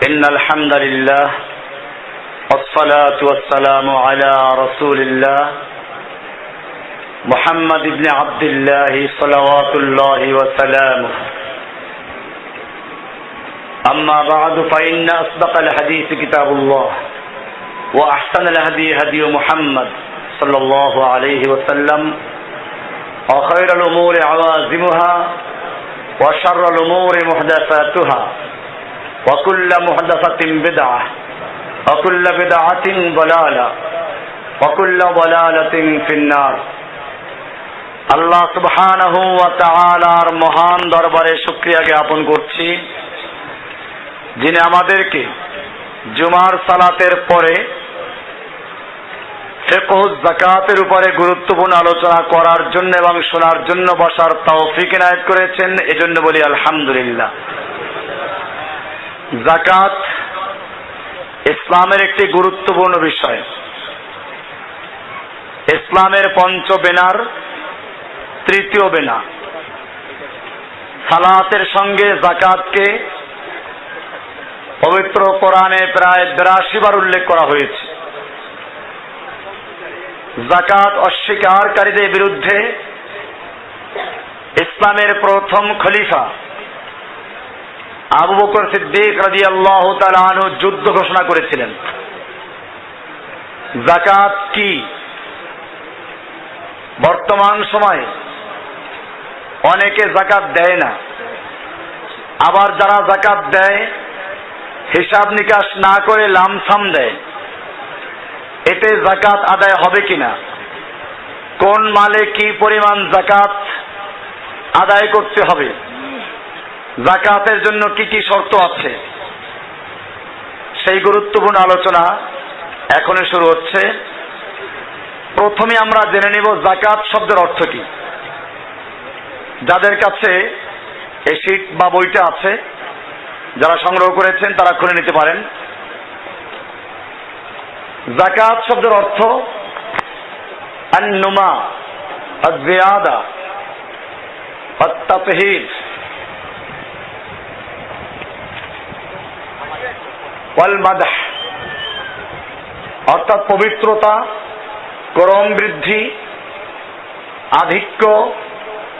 إن الحمد لله والصلاة والسلام على رسول الله محمد بن عبد الله صلوات الله وسلامه أما بعد فإن أصدق الحديث كتاب الله وأحسن الهدي هدي محمد صلى الله عليه وسلم وخير الأمور عوازمها وشر الأمور محدثاتها وكل محدثة بدعة وكل بدعة ضلالة وكل ضلالة في النار। আল্লাহ সুবহানাহু ওয়া তাআলার মহান দরবারে শুকরিয়া জ্ঞাপন করছি, যিনি আমাদেরকে জুমার সালাতের পরে ফিকহুজ যাকাতের উপরে গুরুত্বপূর্ণ আলোচনা করার জন্য এবং শোনার জন্য বসার তৌফিক ইনায়েত করেছেন। এজন্য বলি আলহামদুলিল্লাহ। যাকাত ইসলামের একটি গুরুত্বপূর্ণ বিষয়। ইসলামের পঞ্চ বেনার তৃতীয় বেনা। সালাতের সঙ্গে যাকাতকে পবিত্র কোরআনে প্রায় ৮২ বার উল্লেখ করা হয়েছে। যাকাত অস্বীকারীদের বিরুদ্ধে ইসলামের প্রথম খলিফা আবু বকর সিদ্দিক রাদিয়াল্লাহু তাআলা আনহু যুদ্ধ ঘোষণা করেছিলেন। যাকাত কি? বর্তমান সময়ে অনেকে যাকাত দেয় না, আবার যারা যাকাত দেয় হিসাব নিকাশ না করে লামসাম দেয়। এতে যাকাত আদায় হবে কিনা, কোন মালে কি পরিমাণ যাকাত আদায় করতে হবে, যাকাতের জন্য কি কি শর্ত আছে, সেই গুরুত্বপূর্ণ আলোচনা এখনই শুরু হচ্ছে। প্রথমে আমরা জেনে নিব যাকাত শব্দের অর্থ কি। যাদের কাছে এই শীট বা বইটা আছে, যারা সংগ্রহ করেছেন তারা খুলে নিতে পারেন। যাকাত শব্দের অর্থ আন-নুমা, আয-জিয়াদা, আত-তাতহীর ওয়াল মাদহ, অর্থাৎ পবিত্রতা, ক্রম বৃদ্ধি, আধিক্য,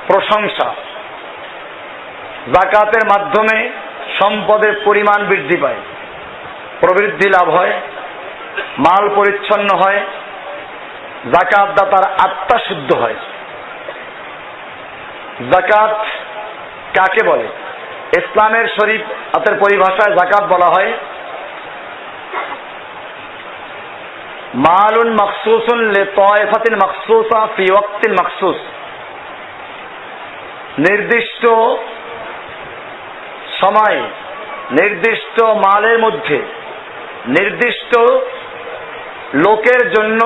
প্রশংসা। যাকাতের মাধ্যমে সম্পদের পরিমাণ বৃদ্ধি পায়, প্রবৃদ্ধি লাভ হয়, মাল পরিচ্ছন্ন হয়, যাকাত দাতার আত্মা শুদ্ধ হয়। যাকাত কাকে বলে? ইসলামের শরীয়তের পরিভাষায় যাকাত বলা হয় মালুন মাখসুসুন লিতায়ফাতিন মাখসুসা ফি ওয়াক্তিন মাখসুস। নির্দিষ্ট সময়ে নির্দিষ্ট মালের মধ্যে নির্দিষ্ট লোকের জন্য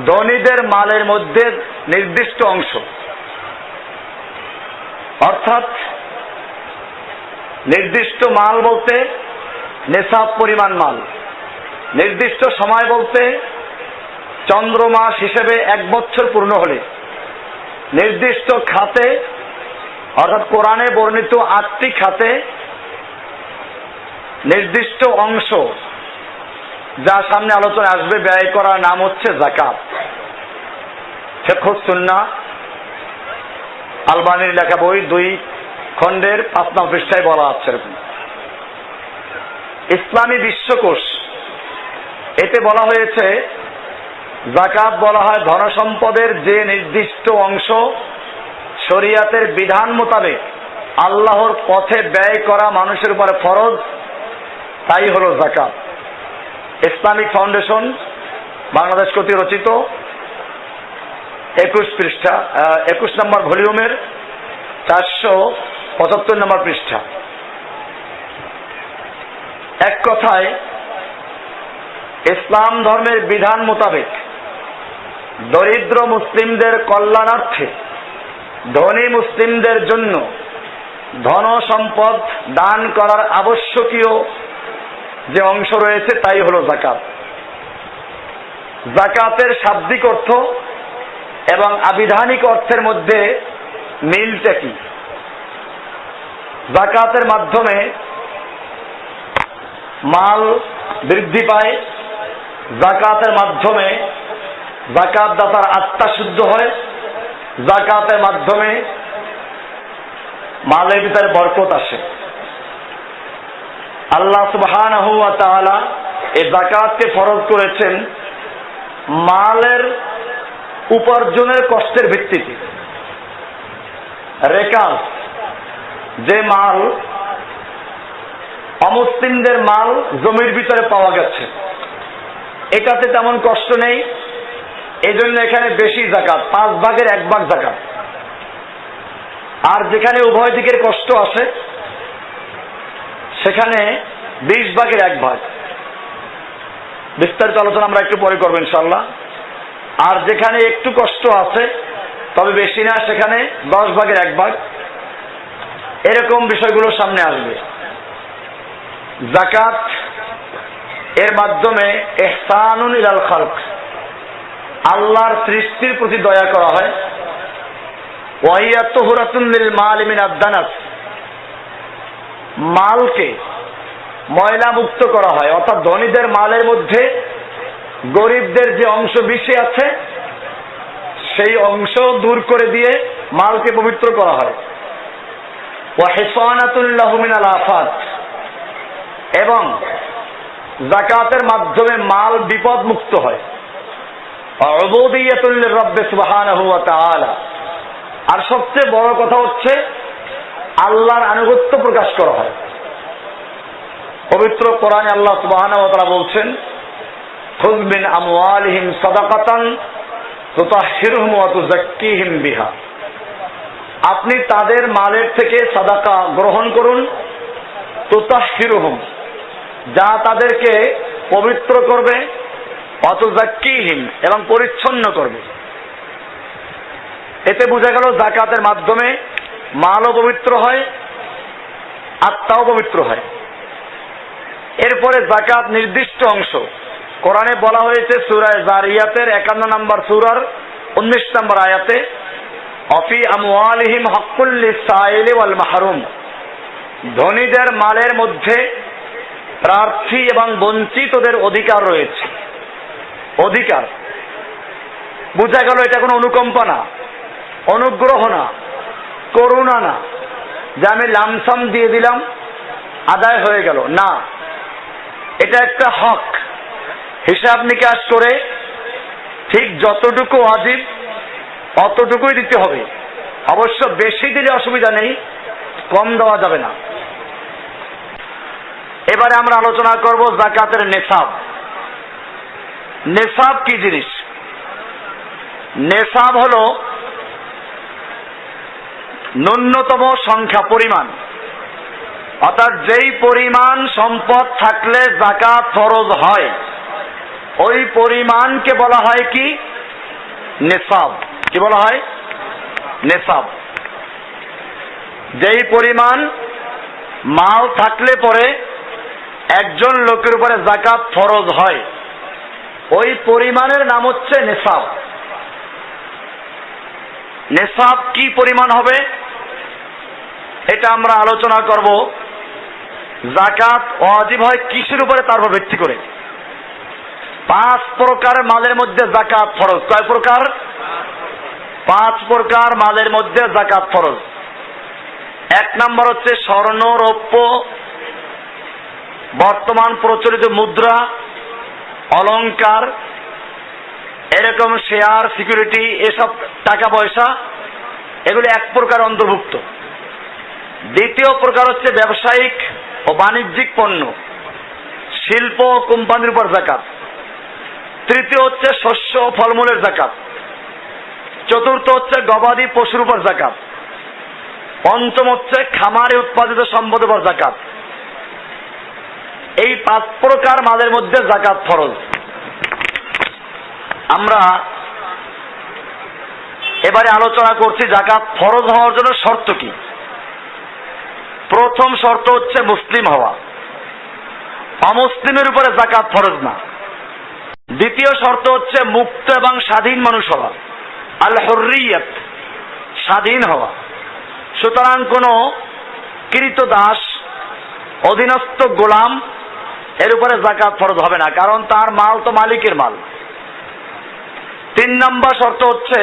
ধনীদের মালের মধ্যে নির্দিষ্ট অংশ, অর্থাৎ নির্দিষ্ট মাল বলতে নেশাব পরিমাণ মাল, নির্দিষ্ট সময় বলতে চন্দ্রমাস হিসেবে ১ বছর পূর্ণ হলে, নির্দিষ্ট খাতে অর্থাৎ কোরআনে বর্ণিত ৮টি খাতে নির্দিষ্ট অংশ, যা সামনে আলোচনা আসবে, ব্যয় করার নাম হচ্ছে যাকাত। ফিকহুস সুন্নাহ আলবানির লেখা বই ২ খণ্ডের ৫ নং পৃষ্ঠায় বলা আছে। ইসলামী বিশ্বকোষ, এতে বলা হয়েছে যাকাত বলা হয় ধনসম্পদের যে নির্দিষ্ট অংশ শরিয়াতের বিধান মোতাবেক আল্লাহর পথে ব্যয় করা মানুষের উপরে ফরজ, তাই হলো যাকাত। ইসলামিক ফাউন্ডেশন বাংলাদেশ কর্তৃক রচিত ২১ নম্বর ভলিউমের ৪৭৫ নম্বর পৃষ্ঠা। এক কথায় ইসলাম ধর্মের বিধান মোতাবেক দরিদ্র মুসলিমদের কল্যাণার্থে ধনী মুসলিমদের জন্য ধন সম্পদ দান করার আবশ্যকীয় যে অংশ রয়েছে তাই হলো যাকাত। যাকাতের শাব্দিক অর্থ এবং আবিধানিক অর্থের মধ্যে মিলটা কি? যাকাতের মাধ্যমে মাল বৃদ্ধি পায়, যাকাতের মাধ্যমে যাকাত দাতার আত্মা শুদ্ধ হয়, যাকাতের মাধ্যমে মালের ভিতরে বরকত আসে। আল্লাহ সুবহানাহু ওয়া তাআলা এই যাকাতকে ফরজ করেছেন মালের উপার্জনের কষ্টের ভিত্তিতে। রেকাজ, যে মাল অমুসলিমদের মাল জমির ভিতরে পাওয়া গেছে, এটাতে তেমন কষ্ট নেই, এই জন্য এখানে বেশি যাকাত, 5 ভাগের 1 ভাগ যাকাত। আর যেখানে উভয় দিকের কষ্ট আসে সেখানে 20 ভাগের 1 ভাগ। বিস্তারিত আলোচনা আমরা একটু পরে করবো ইনশাআল্লাহ। আর যেখানে একটু কষ্ট আছে তবে বেশি না, সেখানে 10 ভাগের 1 ভাগ। এরকম বিষয়গুলো সামনে আসবে। যাকাত এর মাধ্যমে ইহসানুন ইলাল খালক, আল্লাহর সৃষ্টির প্রতি দয়া করা হয়। ওয়া হিয়া তুহরাতুন লিল মাল মিনাদ দানাস, মালকে ময়লা মুক্ত করা হয়, অর্থাৎ ধনীদের মালের মধ্যে গরিবদের যে অংশ বেশি আছে সেই অংশ দূর করে দিয়ে মালকে পবিত্র করা হয়। ওয়া হিসানাতুল লাহু মিনাল আফাত, এবং যাকাতের মাধ্যমে মাল বিপদ মুক্ত হয়। উবুদিয়াতুল লিরাব্বি সুবহানাহু ওয়া তাআলা, আর সবচেয়ে বড় কথা হচ্ছে আল্লাহর আনুগত্য প্রকাশ করা হয়। পবিত্র কোরআনে আল্লাহ সুবহানাহু ওয়া তাআলা বলছেন, খুয মিন আমওয়ালিহিম সাদাকাতান তুতাহহিরুহুম ওয়া তুযাক্কিহিম বিহা, আপনি তাদের মালের থেকে সাদাকা গ্রহণ করুন, তুতাহহিরুহুম, যা তাদেরকে পবিত্র করবে, ওয়া তুযাক্কিহিম, এবং পরিচ্ছন্ন করবে। এতে বোঝা গেল যাকাতের মাধ্যমে মালও পবিত্র হয়, আত্মাও পবিত্র হয়। এরপরে যাকাত নির্দিষ্ট অংশ কোরআনে বলা হয়েছে সূরা যারিয়াতের 51 নম্বর সূরার 19 নম্বর আয়াতে, অফি আমওয়ালিহিম হাক্কুল লিসাইলি ওয়াল মাহরুম, ধনীদের মালের মধ্যে প্রার্থী এবং বঞ্চিতদের অধিকার রয়েছে। অধিকার বোঝা গেল এটা কোনো অনুকম্পা না, অনুগ্রহ না, করুণা না, যে আমি লামসাম দিয়ে দিলাম আদায় হয়ে গেল, না, এটা একটা হক। হিসাব নিকাশ করে ঠিক যতটুকু ওয়াজিব অতটুকুই দিতে হবে। অবশ্য বেশি দিলে অসুবিধা নেই, কম দেওয়া যাবে না। এবারে আমরা আলোচনা করব যাকাতের নেসাব। নেসাব কি জিনিস? নেসাব হলো ন্যূনতম সংখ্যা, পরিমাণ, অর্থাৎ যেই পরিমাণ সম্পদ থাকলে যাকাত ফরজ হয় ওই পরিমাণকে বলা হয় কি? নেসাব। কি বলা হয়? নেসাব। যেই পরিমাণ মাল থাকলে পরে একজন লোকের উপরে যাকাত ফরজ হয় ওই পরিমাণের নাম হচ্ছে নেসাব। নেসাব কি পরিমাণ হবে এটা আমরা আলোচনা করব। যাকাত ওয়াজিব হয় কিসের উপরে, তার উপর ভিত্তি করে। 5 প্রকার মালের মধ্যে যাকাত ফরজ। কয় প্রকার? 5 প্রকার মালের মধ্যে যাকাত ফরজ। 1 নম্বর হচ্ছে স্বর্ণ, রৌপ্য, বর্তমান প্রচলিত মুদ্রা, অলংকার, এরকম শেয়ার, সিকিউরিটি, এসব টাকা পয়সা, এগুলি 1 প্রকার অন্তর্ভুক্ত। দ্বিতীয় প্রকার হচ্ছে ব্যবসায়িক ও বাণিজ্যিক পণ্য, শিল্প ও কোম্পানির উপর যাকাত। তৃতীয় হচ্ছে শস্য ও ফলমূলের যাকাত। চতুর্থ হচ্ছে গবাদি পশুর উপর যাকাত। পঞ্চম হচ্ছে খামারে উৎপাদিত সম্পদের উপর যাকাত। এই 5 প্রকার মালের মধ্যে যাকাত ফরজ। আমরা এবারে আলোচনা করছি যাকাত ফরজ হওয়ার জন্য শর্ত কি। প্রথম শর্ত হচ্ছে মুসলিম হওয়া, অমুসলিমের উপরে যাকাত ফরজ না। দ্বিতীয় শর্ত হচ্ছে মুক্ত এবং স্বাধীন মানুষ হওয়া, আল হুররিয়াত, স্বাধীন হওয়া। সুতরাং কোন কৃতদাস, অধীনস্থ গোলাম এর উপরে যাকাত ফরজ হবে না, কারণ তার মাল তো মালিকের মাল। 3 নম্বর শর্ত হচ্ছে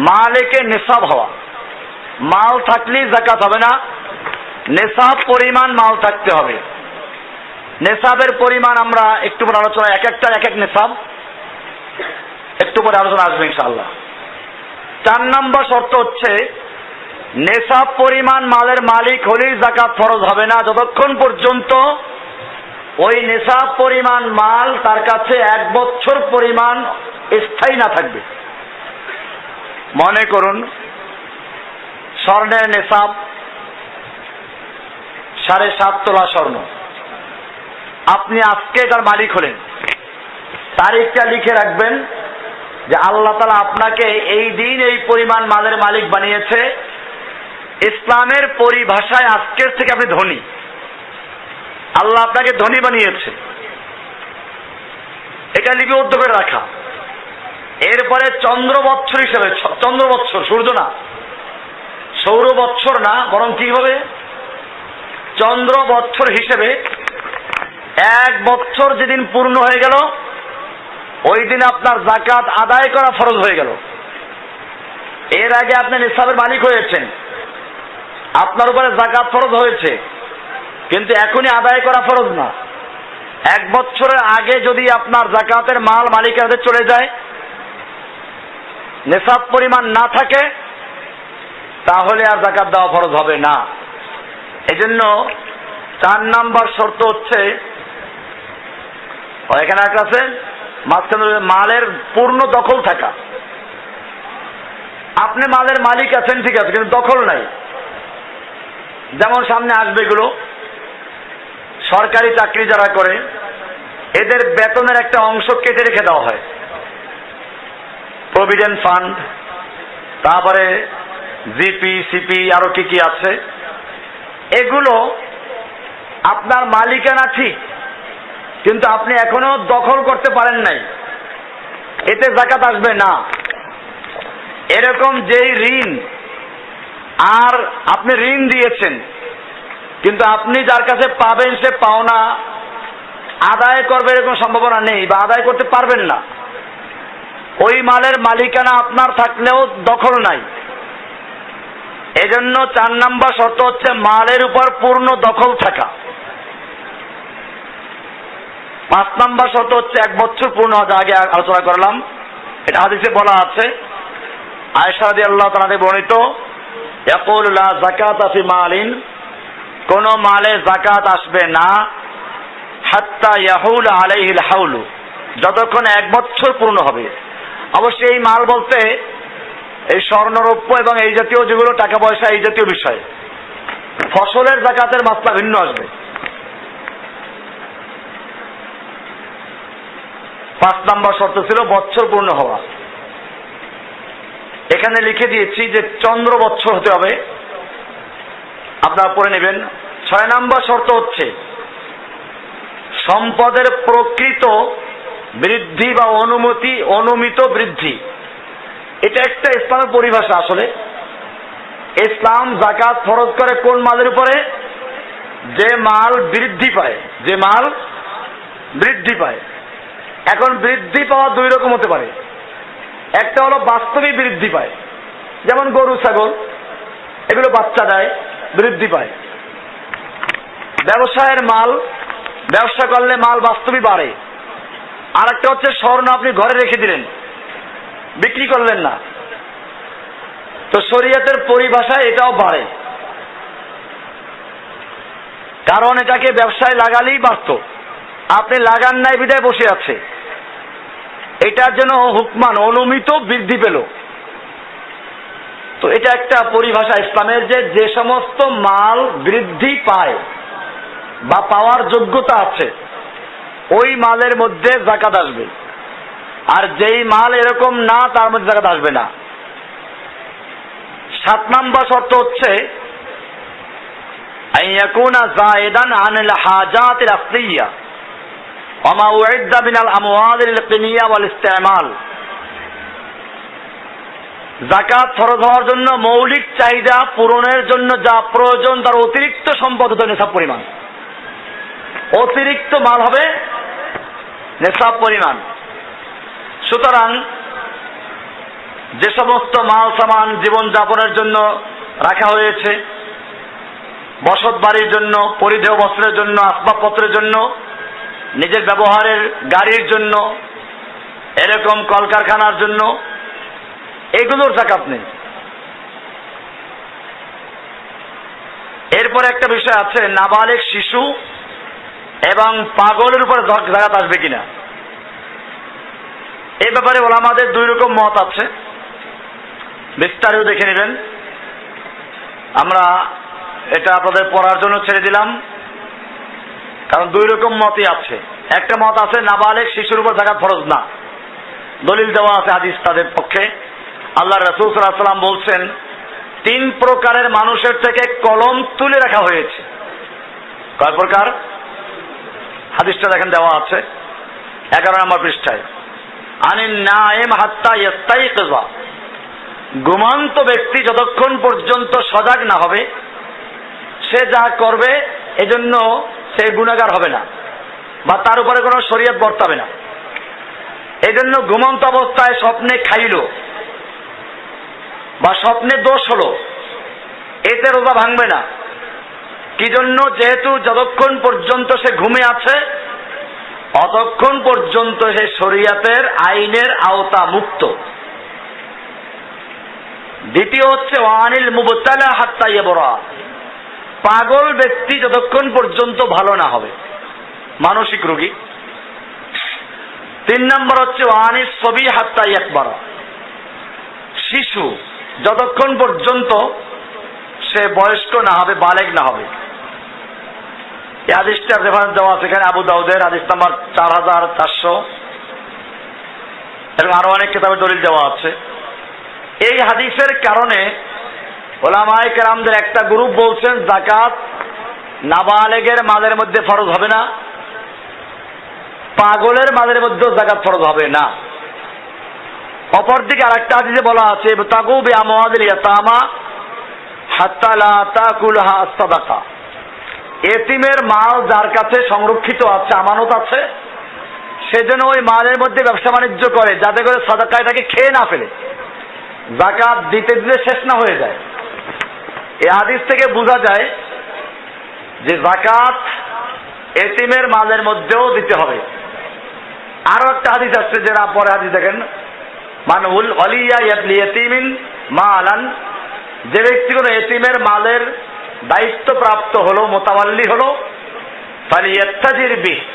মালিকে নিসাব হওয়া। মাল থাকলেই যাকাত হবে না, নিসাব পরিমাণ মাল থাকতে হবে। নিসাবের পরিমাণ আমরা একটু পরে আলোচনা, এক একটা এক এক নিসাব একটু পরে আলোচনা আসবে ইনশাআল্লাহ। 4 নম্বর শর্ত হচ্ছে নিসাব পরিমাণ মালের মালিক হলেই যাকাত ফরজ হবে না, যতক্ষণ পর্যন্ত ওই নিসাব পরিমাণ মাল তার কাছে 1 বছর পরিমাণ স্থায়ী না থাকবে। মনে করুন স্বর্ণের নিসাব 7.5 তোলা স্বর্ণ, আপনি আজকে এটার মালিক হলেন, তারিখটা লিখে রাখবেন যে আল্লাহ তাআলা আপনাকে এই দিন এই পরিমাণ মালের মালিক বানিয়েছে। ইসলামের পরিভাষায় আজকের থেকে আপনি ধনী, আল্লাহ আপনাকে ধনী বানিয়েছে, এটা লিপিবদ্ধ করে রাখা। এরপরে চন্দ্র বৎসর হিসেবে, চন্দ্র বৎসর সূর্য না, সৌর বৎসর না, বরং কি হবে চন্দ্র বৎসর হিসেবে 1 বছর যেদিন পূর্ণ হয়ে গেল ওই দিন আপনার যাকাত আদায় করা ফরজ হয়ে গেল। এর আগে আপনি নিসাবের মালিক হয়েছেন, আপনার উপরে যাকাত ফরজ হয়েছে, কিন্তু এখনই আদায় করা ফরজ না। 1 বছরের আগে যদি আপনার যাকাতের মাল মালিকের হাতে চলে যায়, নিসাব পরিমাণ না থাকে, তাহলে আর যাকাত দেওয়া ফরজ হবে না। এজন্য 4 নম্বর শর্ত হচ্ছে, এখানে একটা আছে মাঝখানে মালের পূর্ণ দখল থাকা। আপনি মালের মালিক আছেন ঠিক আছে, কিন্তু দখল নাই। যেমন সামনে আসবে এগুলো, সরকারি চাকরি যারা করে এদের বেতনের একটা অংশ কেটে রেখে দেওয়া হয়, প্রভিডেন্ট ফান্ড, তারপরে জিপি সিপি আরো কি কি আছে, এগুলো আপনার মালিকানা ঠিক, কিন্তু আপনি এখনো দখল করতে পারেন নাই, এতে যাকাত আসবে না। এরকম যেই ঋণ, আর আপনি ঋণ দিয়েছেন কিন্তু আপনি যার কাছে পাবেন সে পাওনা আদায় করবে এরকম সম্ভাবনা নেই বা আদায় করতে পারবেন না, ওই মালের মালিকানা আপনার থাকলেও দখল নাই। এজন্য 4 নম্বর শর্ত হচ্ছে মালের উপর পূর্ণ দখল থাকা। 5 নম্বর শর্ত হচ্ছে 1 বছর পূর্ণ হওয়া, আগে আলোচনা করলাম, এটা হাদিসে বলা আছে। আয়েশা রাদিয়াল্লাহু তাআলা থেকে বর্ণিত, ইয়াকুলু লা যাকাতা ফি মালিন, কোন মালে যাকাত আসবে না, হাত্তা ইয়াহুল আলাইহিল হাউলু, যতক্ষণ 1 বছর পূর্ণ হবে। অবশ্যই এই মাল বলতে এই স্বর্ণরৌপ্য এবং এই জাতীয় যেগুলো টাকা পয়সা, এই জাতীয় বিষয়। ফসলের যাকাতের মাসলা ভিন্ন আসবে। 5 নম্বর শর্ত ছিল বছর পূর্ণ হওয়া, এখানে লিখে দিয়েছি যে চন্দ্র বৎসর হতে হবে, আপনারা পড়ে নেবেন। 6 নম্বর শর্ত হচ্ছে সম্পদের প্রকৃত বৃদ্ধি বা অনুমিত বৃদ্ধি। এটা একটা ইসলামের পরিভাষা। আসলে ইসলাম যাকাত ফরজ করে কোন মালের উপরে? যে মাল বৃদ্ধি পায়, যে মাল বৃদ্ধি পায়। এখন বৃদ্ধি পাওয়া 2 রকম হতে পারে। একটা হলো বাস্তবিক বৃদ্ধি পায়, যেমন গরু ছাগল এগুলো বাচ্চা দেয়, বৃদ্ধি পায়। ব্যবসায়ের মাল, ব্যবসা করলে মাল বাস্তবিক বাড়ে। আর একটা হচ্ছে স্বর্ণ আপনি ঘরে রেখে দিলেন, বিক্রি করলেন না, তো শরীয়তের পরিভাষায় এটাও বাড়ে, কারণ এটাকে ব্যবসায় লাগালেই বাড়ত, আপনি লাগান নাই বিদায় বসে আছে, এটার জন্য হুকমান অনুমিত বৃদ্ধি পেল। তো এটা একটা পরিভাষা ইসলামের, যে সমস্ত মাল বৃদ্ধি পায় বা পাওয়ার যোগ্যতা আছে ওই মালের মধ্যে যাকাত আসবে, আর যেই মাল এরকম না তার মধ্যে যাকাত আসবে না। 7 নম্বর শর্ত হচ্ছে আইয়াকুনা যায়েদান আনিল হাজাতিল আসলিয়া ওয়া মা উইদ্দা মিনাল আমওয়ালিল কিনিয়া ওয়াল ইস্তেমাল। যাকাত ফরজ হওয়ার জন্য মৌলিক চাহিদা পূরণের জন্য যা প্রয়োজন তার অতিরিক্ত সম্পদ হতে নিসাব পরিমাণ। অতিরিক্ত মাল হবে নেশাব পরিমাণ। সুতরাং যে সমস্ত মাল সামান জীবনযাপনের জন্য রাখা হয়েছে, বসত বাড়ির জন্য, পরিধেয় বস্ত্রের জন্য, আসবাবপত্রের জন্য, নিজের ব্যবহারের গাড়ির জন্য, এরকম কলকারখানার জন্য, এগুলোর যাকাত নেই। এরপরে একটা বিষয় আছে, নাবালিগ শিশু এবং পাগলের উপরে যাকাত আসবে কিনা। এই ব্যাপারে ওলামাদের দুই রকম মত আছে, বিস্তারিত দেখে নেবেন। আমরা এটা আপনাদের পড়ার জন্য ছেড়ে দিলাম, কারণ দুই রকম মতই আছে। একটা মত আছে নাবালিগ শিশুর উপর যাকাত ফরজ না, দলিল দেওয়া আছে হাদিস তাদের পক্ষে। আল্লাহ রাসূল সাল্লাল্লাহু আলাইহি ওয়াসাল্লাম বলছেন, 3 প্রকারের মানুষের থেকে কলম তুলে রাখা হয়েছে। কয় প্রকার? হাদিসটা দেখেন দেওয়া আছে 11 নম্বর পৃষ্ঠায়। আনিন নাইম হাত্তা ইয়াস্তাইকিযা, ঘুমন্ত ব্যক্তি যতক্ষণ পর্যন্ত সজাগ না হবে সে যা করবে এজন্য সে গুনাহগার হবে না বা তার উপরে কোনো শরীয়ত বর্তাবে না। এজন্য ঘুমন্ত অবস্থায় স্বপ্নে খাইলো বা স্বপ্নে দোষ হলো, এতে রোজা ভাঙবে না। কি জন্য? যেহেতু যতক্ষণ পর্যন্ত সে ঘুমে আছে অতক্ষণ পর্যন্ত সে শরীয়তের আইনের আওতা মুক্ত। দ্বিতীয় হচ্ছে ওয়ানিল মুবতালা হাত্তা ইয়াবরা, পাগল ব্যক্তি যতক্ষণ পর্যন্ত ভালো না হবে, মানসিক রোগী। 3 নম্বর হচ্ছে ওয়ানিস সবি হাত্তা ইয়াকবারা, শিশু যতক্ষণ পর্যন্ত সে বয়স্ক না হবে, বালেগ না হবে। এই হাদিসটার রেফারেন্স দেওয়া আছে এখানে আবু দাউদের হাদিস নাম্বার 4400 এবং আরো অনেক কিতাবের দলিল দেওয়া আছে। এই হাদিসের কারণে ওলামায়ে কেরামদের একটা গ্রুপ বলছেন যাকাত নাবালেগের মালের মধ্যে ফরজ হবে না, পাগলের মালের মধ্যেও যাকাত ফরজ হবে না। অপরদিকে আরেকটা হাদিসে বলা আছে ইবতাগু বিআমওয়ালিল ইয়াতামা হাত্তা লা তাকুলহা সাদাকা, এতিমের মাল যার কাছে সংরক্ষিত আছে, আমানত আছে, সেজন্য ওই মালের মধ্যে ব্যবসা বাণিজ্য করে যাতে করে সাদাকা এটাকে খেয়ে না ফেলে, যাকাত দিতে দিতে শেষ না হয়ে যায়। এই হাদিস থেকে বোঝা যায় যে যাকাত এতিমের মালের মধ্যেও দিতে হবে। আরো একটা হাদিস আছে, যেটা পরে হাদিস দেখেন, মানহুল ওয়ালিয়া ইয়াতিমিন মালান, যে ব্যক্তি কোনো এতিমের মালের দায়িত্বপ্রাপ্ত হলো, মোতাওয়াল্লি হলো, ফালিয়াত্তাজির বিহি,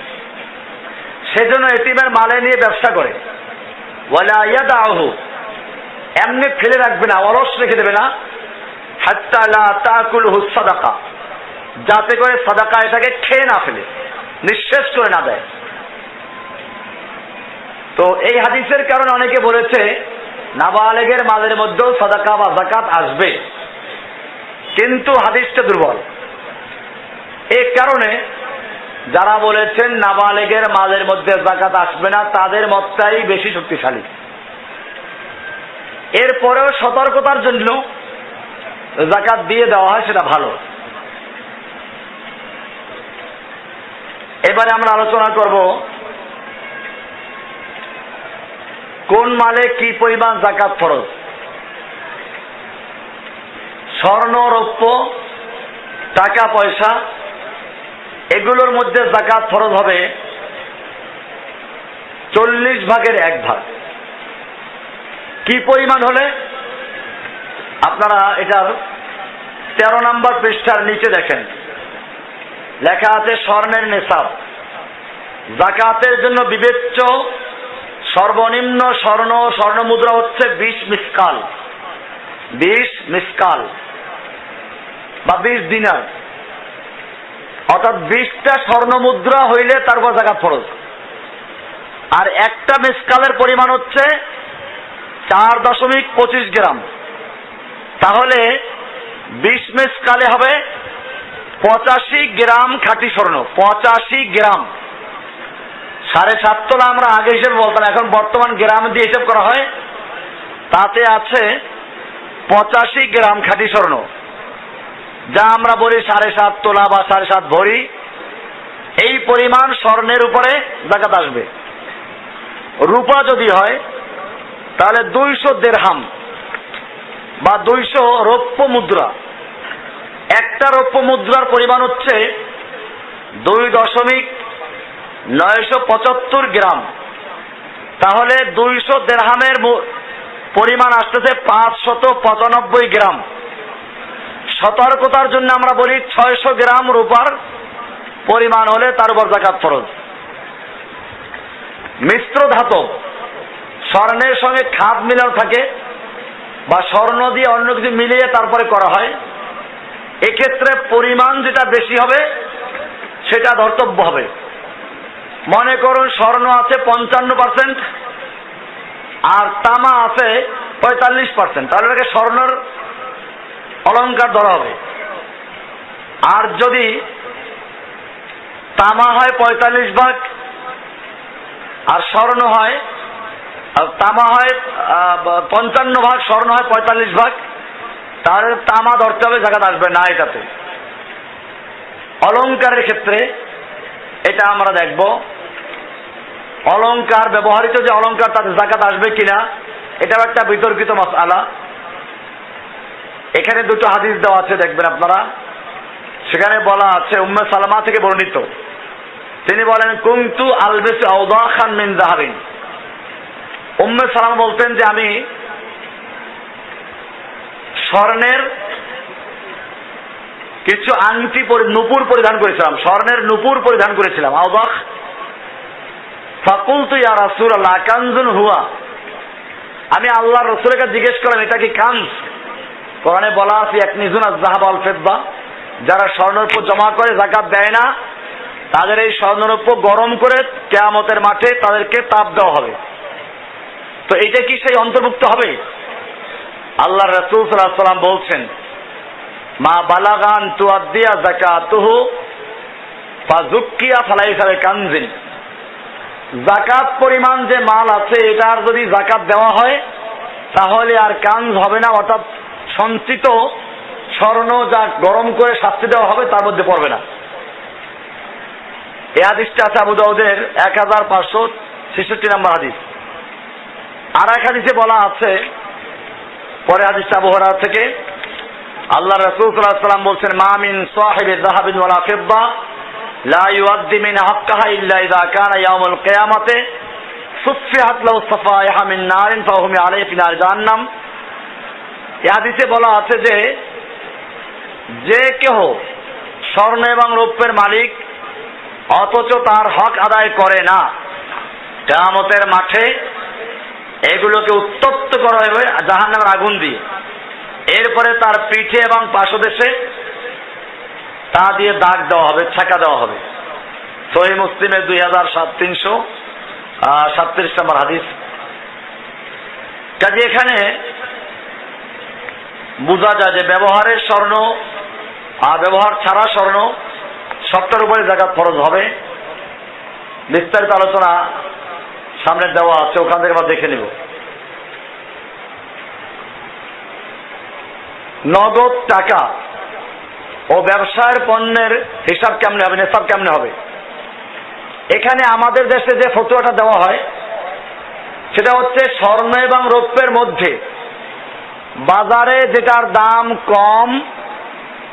সেজন্য এতিমের মালে নিয়ে ব্যবসা করে, ওয়ালা ইয়াদাহু, এমনি ফেলে রাখবে না, অলস রেখে দেবে না, হাত্তা লা তাকুলহু সাদাকা, যাতে করে সাদাকা এটাকে খেয়ে না ফেলে, নিঃশেষ করে না দেয়। তো এই হাদিসের কারণে অনেকে বলেছে নাবালেগের মালের মধ্যেও সাদাকা বা যাকাত আসবে, কিন্তু হাদিসটা দুর্বল। এই কারণে যারা বলেছেন নাবালেগের মালের মধ্যে যাকাত আসবে না তাদের মতটাই বেশি শক্তিশালী। এরপরেও সতর্কতার জন্য যাকাত দিয়ে দেওয়া হয়, সেটা ভালো। এবারে আমরা আলোচনা করব কোন মালে কি পরিমাণ যাকাত ফরজ। স্বর্ণ, রৌপ্য, টাকা পয়সা, এগুলোর মধ্যে যাকাত ফরজ হবে 40 ভাগের 1 ভাগ। কি পরিমাণ হলে? আপনারা এটার 13 নম্বর পৃষ্ঠার নিচে দেখেন লেখা আছে স্বর্ণের নেসাব। যাকাতের জন্য বিবেচ্য সর্বনিম্ন স্বর্ণ মুদ্রা হচ্ছে 20 মিসকাল, 20 মিসকাল বা 20 দিনার, অর্থাৎ 20টা স্বর্ণ মুদ্রা হইলে তারপর যাকাত ফরজ। আর একটা মিসকালের পরিমাণ হচ্ছে 4.25 গ্রাম, তাহলে 20 মিসকালে হবে 85 গ্রাম খাঁটি স্বর্ণ। 85 গ্রাম, 7.5 তোলা আমরা আগে হিসেব বলতাম, এখন বর্তমান গ্রাম দিয়ে হিসেব করা হয়। তাতে আছে 85 গ্রাম খাঁটি স্বর্ণ, যা আমরা বলি 7.5 তোলা বা 7.5 ভরি। এই পরিমাণ স্বর্ণের উপরে যাকাত আসবে। রূপা যদি হয় তাহলে 200 দিরহাম বা 200 রৌপ্য মুদ্রা। একটা রৌপ্য মুদ্রার পরিমাণ হচ্ছে 2.975 গ্রাম। তাহলে 200 দিরহামের পরিমাণ আসতেছে 595 গ্রাম। সতর্কতার জন্য আমরা বলি 600 গ্রাম রূপার পরিমাণ হলে তার উপর যাকাত ফরজ। মিশ্র ধাতব, স্বর্ণের সঙ্গে খাদ মিলানো থাকে বা স্বর্ণ দিয়ে অন্য কিছু মিলিয়ে তারপরে করা হয়, এক্ষেত্রে পরিমাণ যেটা বেশি হবে সেটা ধর্তব্য হবে। মনে করুন স্বর্ণ আছে 55% আর তামা আছে 45%, তাহলে এটাকে স্বর্ণের অলংকার ধরা হবে। আর যদি তামা হয় 45 ভাগ আর স্বর্ণ হয়, তামা হয় 55 ভাগ, স্বর্ণ হয় 45 ভাগ, তাহলে তামা ধরতে হবে, জাকাত আসবে না এটাতে। অলংকারের ক্ষেত্রে এটা আমরা দেখব, অলংকার ব্যবহৃত যে অলংকার তাতে জাকাত আসবে কিনা, এটাও একটা বিতর্কিত মাসআলা। এখানে দুটো হাদিস দেওয়া আছে, দেখবেন আপনারা। সেখানে বলা আছে, উম্মে সালামা থেকে বর্ণিত, তিনি বলেন কুনতু আলবিসু আওদাখান মিন যাহাবিন। উম্মে সালামা বলতেন যে আমি স্বর্ণের কিছু আংটি নূপুর পরিধান করেছিলাম, স্বর্ণের নূপুর পরিধান করেছিলাম। আওদাখ। ফাকুলতু ইয়া রাসূলুল্লাহ কানজুন হুয়া। আমি আল্লাহর রাসূলের কাছে জিজ্ঞেস করলাম এটা কি কানজ? কোরআনে বলা আছে ইয়াকনিজুনা আয-যাহাব ওয়াল ফিদ্দা, যারা স্বর্ণরৌপ্য জমা করে যাকাত দেয় না, তাদের এই স্বর্ণরৌপ্য গরম করে কিয়ামতের মাঠে তাদেরকে তাপ দেওয়া হবে। তো এটা কি সেই অন্তর্ভুক্ত হবে? আল্লাহর রাসূল সাল্লাল্লাহু আলাইহি ওয়াসাল্লাম বলছেন, মা বালাগান তুআদ্দিয়া যাকাতুহু ফাযুক্কিয়া ফালাইসা বিকানজিন। যাকাত পরিমাণ যে মাল আছে এটার যদি যাকাত দেওয়া হয় তাহলে আর কানজ হবে না, অর্থাৎ সঞ্চিত স্বর্ণ যা গরম করে শাস্তি দেওয়া হবে তার মধ্যে পড়বে না। এই হাদিসটা আছে আবু দাউদের 1566 নম্বর হাদিস। আর এক হাদিসে বলা আছে, পরে হাদিসটা আবু হুরায়রা থেকে, আল্লাহ রাসূল সাল্লাল্লাহু আলাইহি ওয়াসাল্লাম বলছেন, মা মিন সাহিবি যাহাবিন ওয়ালা ফিদ্দা লা ইউআদ্দি মিন হাক্কাহা ইল্লা ইযা কানা ইয়াউমুল কিয়ামাতি সুফিহাত লাহু সাফাইহা মিন নারিন ফাহুম আলাইহি ফি নার জাহান্নাম। এই হাদিসে বলা আছে যে যে কেহ স্বর্ণ এবং রৌপ্যের মালিক অথচ তার হক আদায় করে না, কিয়ামতের মাঠে এগুলোকে উত্তপ্ত করা হবে জাহান্নামের আগুন দিয়ে। এরপরে তার পিঠে এবং পার্শ্বদেশে তা দিয়ে দাগ দেওয়া হবে, ছাকা দেওয়া হবে। সহিহ মুসলিমের 2337 নম্বর হাদিস। কাজে এখানে বোঝা যায় যে ব্যবহারের স্বর্ণ আর ব্যবহার ছাড়া স্বর্ণ সবটার উপরে যাকাত ফরজ হবে। বিস্তারিত আলোচনা সামনে দেওয়া আছে, ওখান থেকে আমরা দেখে নেব। নগদ টাকা ও ব্যবসায়ের পণ্যের হিসাব কেমনে হবে, নিসাব কেমনে হবে? এখানে আমাদের দেশে যে ফতোয়াটা দেওয়া হয় সেটা হচ্ছে স্বর্ণ এবং রৌপ্যের মধ্যে বাজারে যেটার দাম কম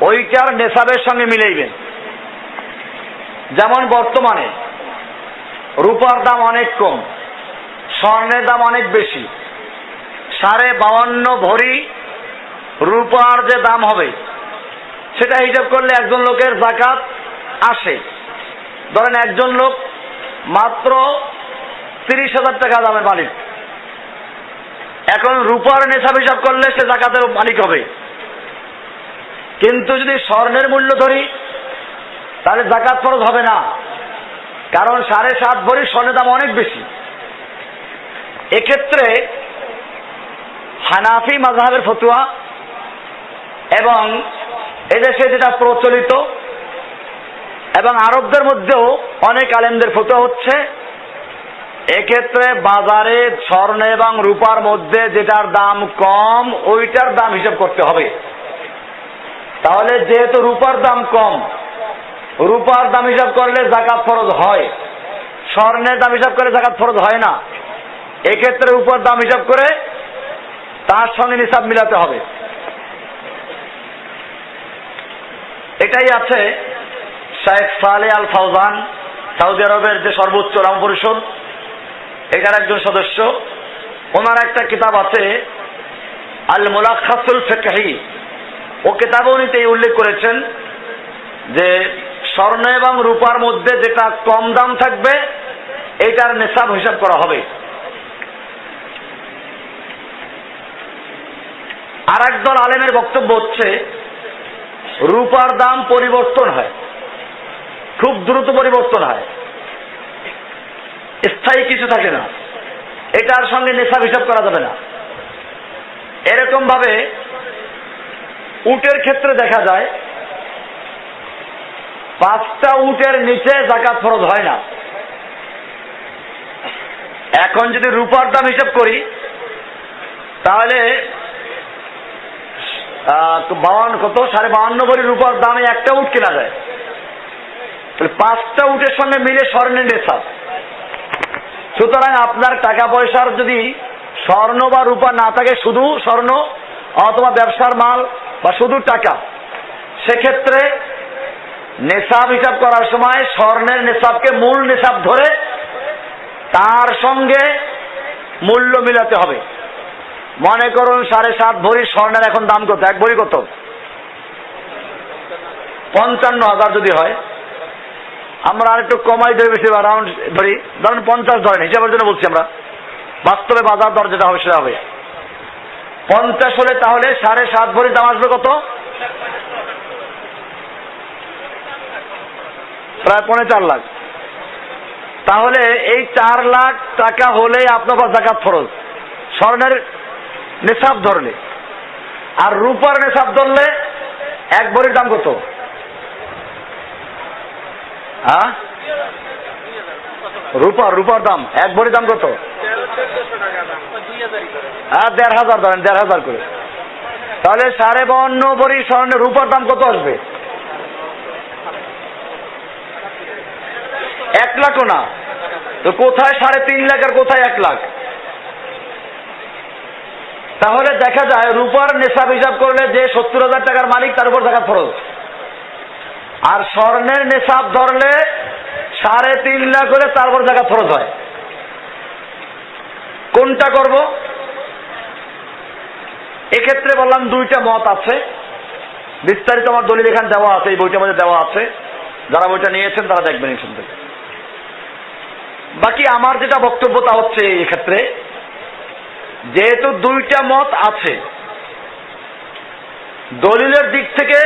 ওইটার নেসাবের সঙ্গে মিলাইবেন। যেমন বর্তমানে রূপার দাম অনেক কম, স্বর্ণের দাম অনেক বেশি। 52.5 ভরি রূপার যে দাম হবে সেটা হিসাব করলে একজন লোকের যাকাত আসে। ধরেন একজন লোক মাত্র 30,000 টাকা দামের মালিক, এখন রূপার নেশাব হিসাব করলে সে যাকাতের মালিক হবে। কিন্তু যদি স্বর্ণের মূল্য ধরি তাহলে যাকাত ফরজ হবে না, কারণ 7.5 ভরি স্বর্ণের দাম অনেক বেশি। এক্ষেত্রে হানাফি মাযহাবের ফতোয়া এবং এদেশে যেটা প্রচলিত এবং আরবদের মধ্যেও অনেক আলেমদের ফতোয়া হচ্ছে, এক্ষেত্রে বাজারে স্বর্ণ এবং রূপার মধ্যে যেটার দাম কম ওইটার দাম হিসাব করতে হবে। তাহলে যেহেতু রূপার দাম কম রূপার দাম হিসাব করলে যাকাত ফরজ হয়, স্বর্ণের দাম হিসাব করে যাকাত ফরজ হয় না। এক্ষেত্রে রূপার দাম হিসাব করে তার সঙ্গে নিসাব মিলাতে হবে। এটাই আছে শেখ সালেহ আল ফাওজান, সৌদি আরবের যে সর্বোচ্চ ওলামা পরিষদ, এটার একজন সদস্য। ওনার একটা কিতাব আছে আল মুলাখাসুল ফিকহি, ও কিতাবে উনি এই উল্লেখ করেছেন যে স্বর্ণ এবং রূপার মধ্যে যেটা কম দাম থাকবে এটার নিসাব হিসাব করা হবে। আর একদল আলেমের বক্তব্য হচ্ছে রূপার দাম পরিবর্তন হয়, খুব দ্রুত পরিবর্তন হয়, স্থায়ী কিছু থাকে না, এটার সঙ্গে নিসাব হিসাব করা যাবে না। এরকম ভাবে উটের ক্ষেত্রে দেখা যায় 5টা উটের নিচে যাকাত ফরজ হয় না। এখন যদি রূপার দাম হিসাব করি তাহলে 52 ভরি রূপার দামে একটা উট কেনা যায়। 5টা উটের সঙ্গে মিলে স্বর্ণের নিসাব। সুতরাং আপনার টাকা পয়সার যদি স্বর্ণ বা রূপা না থাকে, শুধু স্বর্ণ অথবা ব্যবসার মাল বা শুধু টাকা, সেক্ষেত্রে নেশাব হিসাব করার সময় স্বর্ণের নেশাবকে মূল নেশাব ধরে তার সঙ্গে মূল্য মিলাতে হবে। মনে করুন 7.5 ভরি স্বর্ণের এখন দাম কত? 1 ভরি কত? 55,000 যদি হয়, আমরা আর একটু কমাই ধরে বেশি রাউন্ড ধরি, ধরেন 50 ধরেন, হিসাবের জন্য বলছি আমরা, বাস্তবে বাজার দর যেটা হবে সেটা হবে 50 হলে তাহলে 7.5 ভরি দাম আসবে কত? প্রায় 4.5 লাখ। তাহলে এই 4 লাখ টাকা হলে আপনার উপর যাকাত ফরজ স্বর্ণের নিসাব ধরলে। আর রূপার নিসাব ধরলে 1 ভরির দাম কত? হ্যাঁ, রূপার দাম 1 ভরির দাম কত? 1,500 ধরেন, 1,500 করে। তাহলে 52 ভরি স্বর্ণের রূপার দাম কত আসবে? 1 লাখও না তো কোথায় 3.5 লাখ আর কোথায় 1 লাখ? তাহলে দেখা যায় রূপার নেশাব হিসাব করলে যে 70,000 টাকার মালিক তার উপর যাকাত ফরজ, আর স্বর্ণের নেশাব ধরলে 3.5 লাখ হলে তার উপর যাকাত ফরজ হয়। কোনটা করব? এক্ষেত্রে বললাম 2টা মত আছে, বিস্তারিত আমার দলিল এখানে দেওয়া আছে, এই বইটার মধ্যে দেওয়া আছে, যারা বইটা নিয়েছেন তারা দেখবেন এখান থেকে। বাকি আমার যেটা বক্তব্য তা হচ্ছে এক্ষেত্রে যেহেতু 2টা মত আছে, দলিলের দিক থেকে